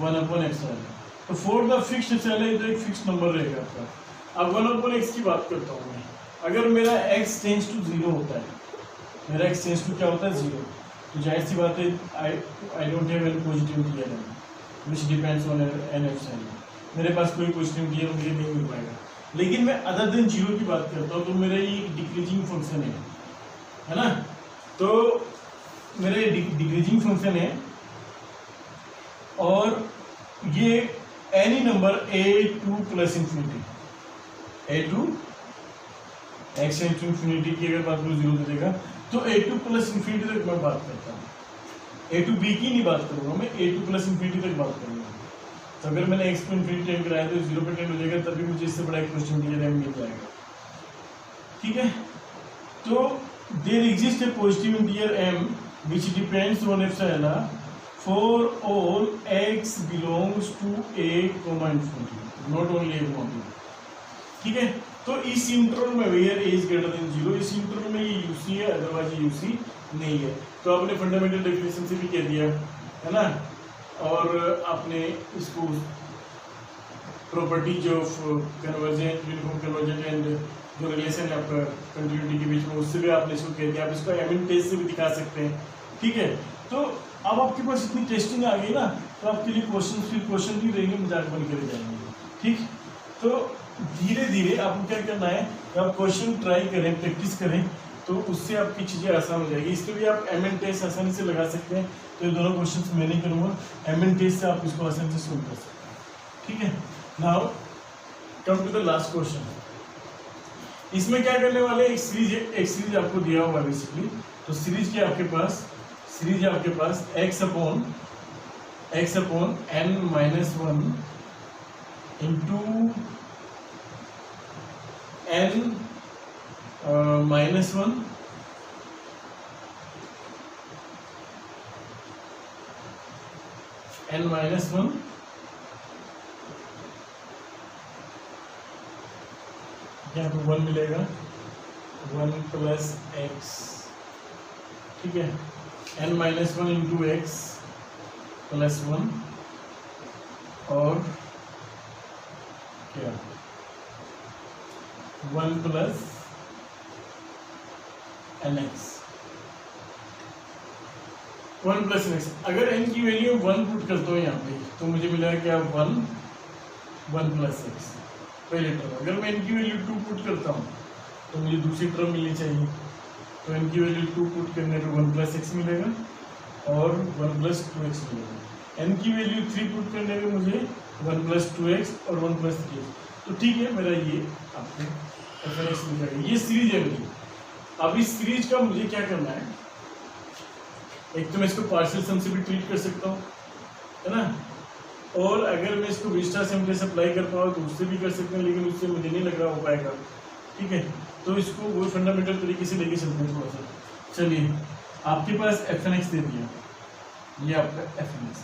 1 upon epsilon. तो फॉर द फिक्स्ड एप्सिलॉन तो एक फिक्स नंबर रहेगा आपका। अब 1 अपॉन x की बात करता हूँ मैं, अगर मेरा x टेंड्स टू 0 होता है, मेरा x टेंड्स टू क्या होता है 0, तो जाहिर सी बात है I don't have any positive integer which depends on n epsilon. मेरे पास कोई पॉजिटिव इंटीजर मुझे नहीं मिल पाएगा। लेकिन मैं अदर देन 0 की बात करता हूँ तो मेरा ये डिक्रीजिंग फंक्शन है ना। तो मेरा डिक्रीजिंग फंक्शन है और ये any number a2 plus infinity, a2 x infinity की अगर बात करूँ 0 दे देगा, तो a2 प्लस इंफिनिटी तक मैं बात करता हूँ। a2 b की नहीं बात करूँगा मैं, a2 प्लस इंफिनिटी तक बात करूँगा। तो अगर मैंने x को इंफिनिटी टेंड कराया तो 0 पे टेंड हो जाएगा, तभी मुझे इससे बड़ा एक पॉजिटिव इंटीजर m मिल जाएगा, ठीक है। तो there exist a positive integer m which depends on epsilon for all x belongs to a comma infinity, not only a comma, ठीक है। तो इस इंटरवल में where a is greater than 0, इस इंटरवल में ये UC है, अदरवाइज ये UC नहीं है। तो आपने फंडामेंटल डेफिनेशन से भी कह दिया है ना, और आपने इसको properties of convergent, uniform convergent and जो रिलेशन है आपका कंटिन्यूटी के बीच में, उससे भी आपने इसको कह दिया। आप इसको एमिन टेस्ट से भी दिखा सकते हैं, ठीक है। तो अब आपके पास इतनी टेस्टिंग आ गई ना, तो आपके लिए क्वेश्चन भी रहेंगे, मजाक बन कर जाएंगे, ठीक। तो धीरे धीरे आपको क्या करना है, आप क्वेश्चन ट्राई करें, प्रैक्टिस करें, तो उससे आपकी चीज़ें आसान हो जाएगी। इसमें भी आप एमएन टेस्ट आसानी से लगा सकते हैं। तो ये दोनों क्वेश्चन मैं नहीं करूँगा, एमएन टेस्ट से आप इसको आसानी से सोल्व कर सकते हैं, ठीक है। Now come to the last question. इसमें क्या करने वाले, एक सीरीज आपको दिया हुआ है बेसिकली। तो सीरीज क्या आपके पास, सीरीज है आपके पास x upon n minus 1 into n minus 1 n minus 1 यहाँ पे 1 मिलेगा, 1 प्लस x, ठीक है। n minus 1 into x plus 1 और क्या 1 प्लस nx, 1 प्लस nx। अगर n की वैल्यू 1 पुट करता हूँ यहाँ पे तो मुझे मिलेगा क्या 1 प्लस x पहले टर्म। अगर मैं n की वैल्यू 2 पुट करता हूँ तो मुझे दूसरी टर्म मिलनी चाहिए। तो n की वैल्यू 2 पुट करने पे 1 प्लस x मिलेगा और 1 प्लस 2x मिलेगा। n की वैल्यू 3 पुट करने पे मुझे 1 प्लस 2x और 1 प्लस 3x। तो ठीक है, मेरा ये आपको fnx मिल जाएगा। ये सीरीज है मेरी। अब इस सीरीज का मुझे क्या करना है, एक तो मैं इसको पार्शियल सम से भी ट्रीट कर सकता हूँ, है ना, और अगर मैं इसको विस्टा सिम्प्लेस अप्लाई कर पाऊँ तो उससे भी कर सकते हैं, लेकिन उससे मुझे नहीं लग रहा हो पाएगा, ठीक है। तो इसको वो फंडामेंटल तरीके से लेके चलते हैं थोड़ा सा। चलिए, आपके पास f1x दे दिया, ये आपका f1x,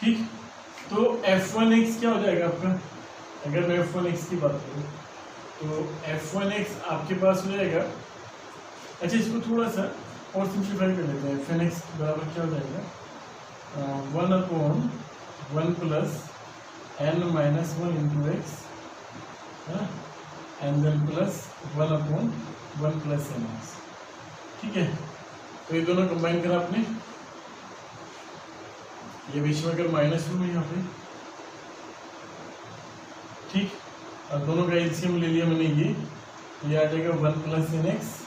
ठीक। तो f1x क्या हो जाएगा आपका, अगर मैं f1x की बात करूँ तो f1x आपके पास हो जाएगा। अच्छा, इसको थोड़ा सा और सिंप्लीफाई कर लेते हैं। f1x बराबर क्या हो जाएगा, 1 upon 1 plus n minus 1 into x, and then plus 1 upon 1 plus nx, ठीक है। तो ये दोनों कंबाइन करा आपने, ये बीच में अगर माइनस टू में यहाँ पे, ठीक, और दोनों का एलसीएम ले लिया मैंने, ये आ जाएगा 1 प्लस nx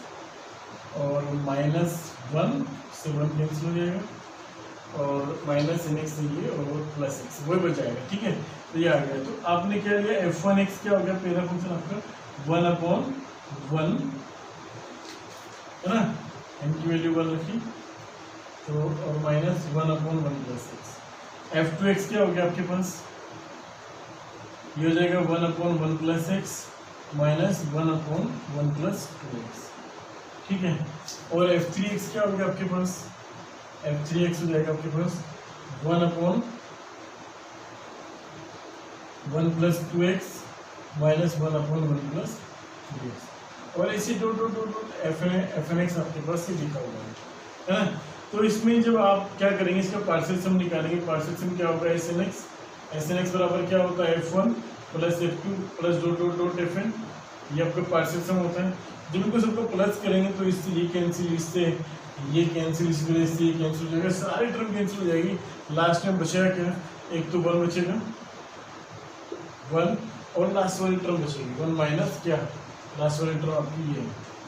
और माइनस 1 से 1 कैंसिल हो जाएगा और माइनस nx से ये और प्लस x वही बच जाएगा, ठीक है। तो ये आ गया। तो आपने क्या लिया, f1x क्या हो गया, पहला फंक्शन आपका 1 अपॉन 1, है ना, n की वैल्यू 1 रखी तो और माइनस 1/1 + x। f2x क्या हो गया आपके पास, ये हो जाएगा 1/1 + x माइनस 1/1 + 2x, ठीक है। और f3x क्या हो गया आपके पास, f3x हो जाएगा आपके पास 1/1 + 2x माइनस 1/1 + 2x। और इसी dot dot dot dot fn(x) आपके पास ये लिखा हुआ है ना। तो इसमें जब आप क्या करेंगे, इसका पार्शियल सम निकालेंगे। पार्शियल सम क्या होगा, SN(x) बराबर क्या होता है, f1 + f2 + dot dot dot fn, ये आपका पार्शियल सम होता है। जब इनको सबको प्लस करेंगे तो इससे ये कैंसिल, इससे ये कैंसिल, इससे ये कैंसिल हो जाएगा, सारी टर्म कैंसिल हो जाएगी। लास्ट में बचेगा क्या, एक तो 1 बचेगा, 1 और लास्ट वाली टर्म बचेगी 1 माइनस क्या, लास्ट वाली टर्म आपकी ये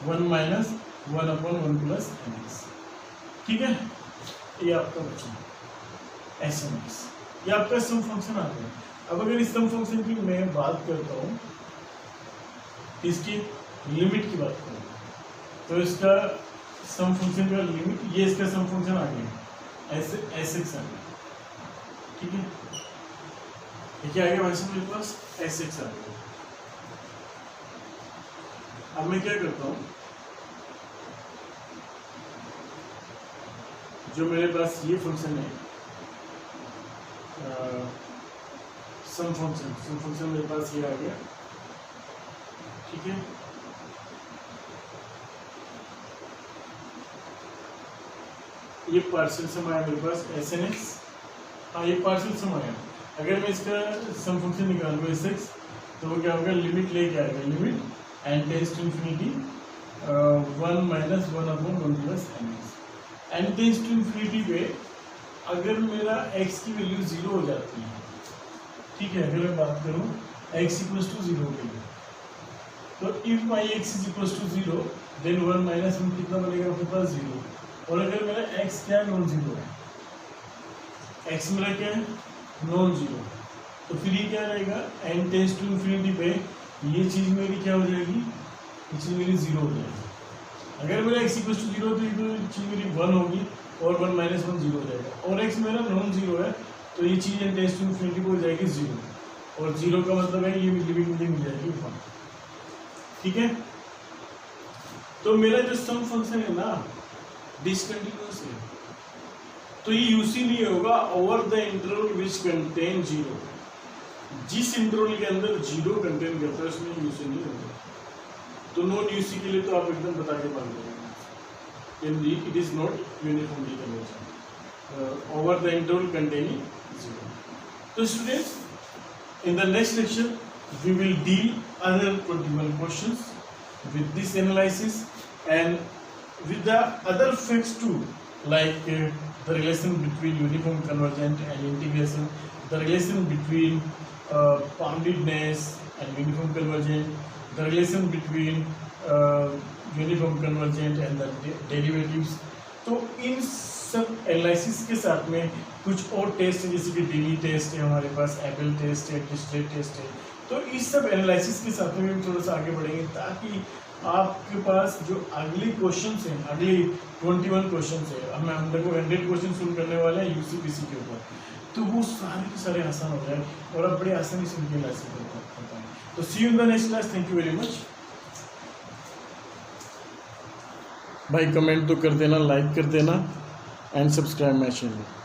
1 माइनस 1/1 + mx, ठीक है। ये आपका बचा SN(x), ये आपका सम फंक्शन आ गया। अब अगर इस सम फंक्शन की मैं बात करता हूँ, इसकी लिमिट की बात करूँ, तो इसका सम फंक्शन का लिमिट, ये इसका सम फंक्शन आ गया Sx आ गया, ठीक है। ये क्या आ गया भाई साहब मेरे पास, Sx आ गया। अब मैं क्या करता हूँ, जो मेरे पास ये फंक्शन है सम फंक्शन मेरे पास ये आ गया, ठीक है। ये पार्शियल सम आया मेरे पास SN(x), हाँ ये पार्शियल सम आया। अगर मैं इसका सम फंक्शन निकालूंगा Sx, तो वो क्या होगा, लिमिट लेके आएगा, limit n tends to infinity 1 minus 1/1 + mx। n tends to infinity पे अगर मेरा x की वैल्यू 0 हो जाती है, ठीक है, अगर मैं बात करूँ x = 0 के लिए, तो if my x = 0 then 1 minus 1 कितना बनेगा आपके पास, 0। और अगर मेरा x क्या है, नॉन जीरो है, x मेरा क्या है, नॉन जीरो, तो फिर ये क्या रहेगा, n टेंड्स टू इंफिनिटी पे ये चीज़ मेरी क्या हो जाएगी, ये चीज़ मेरी 0 हो जाएगी। अगर मेरा x = 0 तो ये चीज़ मेरी 1 होगी और 1 माइनस 1 0 हो जाएगा। और x मेरा नॉन जीरो है, तो ये चीज़ n टेंड्स टू इंफिनिटी पे हो जाएगी 0, और 0 का मतलब है ये लिमिट मुझे मिल जाएगी 1, ठीक है। तो मेरा जो सम फंक्शन है ना डिसकंटिन्यूअस है, तो ये यूसी नहीं होगा over the interval which contain 0। जिस इंटरवल के अंदर 0 कंटेन करता है उसमें यूसी नहीं होगा। तो नॉन यूसी के लिए तो आप एकदम बता के बात करेंगे, it is not uniformly conversion over the interval containing 0। तो students, in the next lecture we will deal other 21 questions with this analysis and with the other facts too, like the relation between uniform convergent and integration, the relation between boundedness and uniform convergent, the relation between uniform convergent and the derivatives। तो इन सब एनालिसिस के साथ में कुछ और टेस्ट है, जैसे कि डेली टेस्ट है हमारे पास, एबल टेस्ट है, डिस्ट्रेट टेस्ट है। तो इस सब एनालिसिस के साथ में हम थोड़ा सा आगे बढ़ेंगे, ताकि आपके पास जो अगली क्वेश्चंस हैं, अगली 21 क्वेश्चंस है, हम देखो 100 क्वेश्चन सोल्व करने वाले हैं यूसीपीसी के ऊपर, तो वो सारे के सारे आसान हो जाए और आप बड़े आसानी से उनकी एनालिसिस कर पाएँ। तो see you in the next class, thank you very much. भाई कमेंट तो कर देना, लाइक कर देना एंड सब्सक्राइब माय चैनल।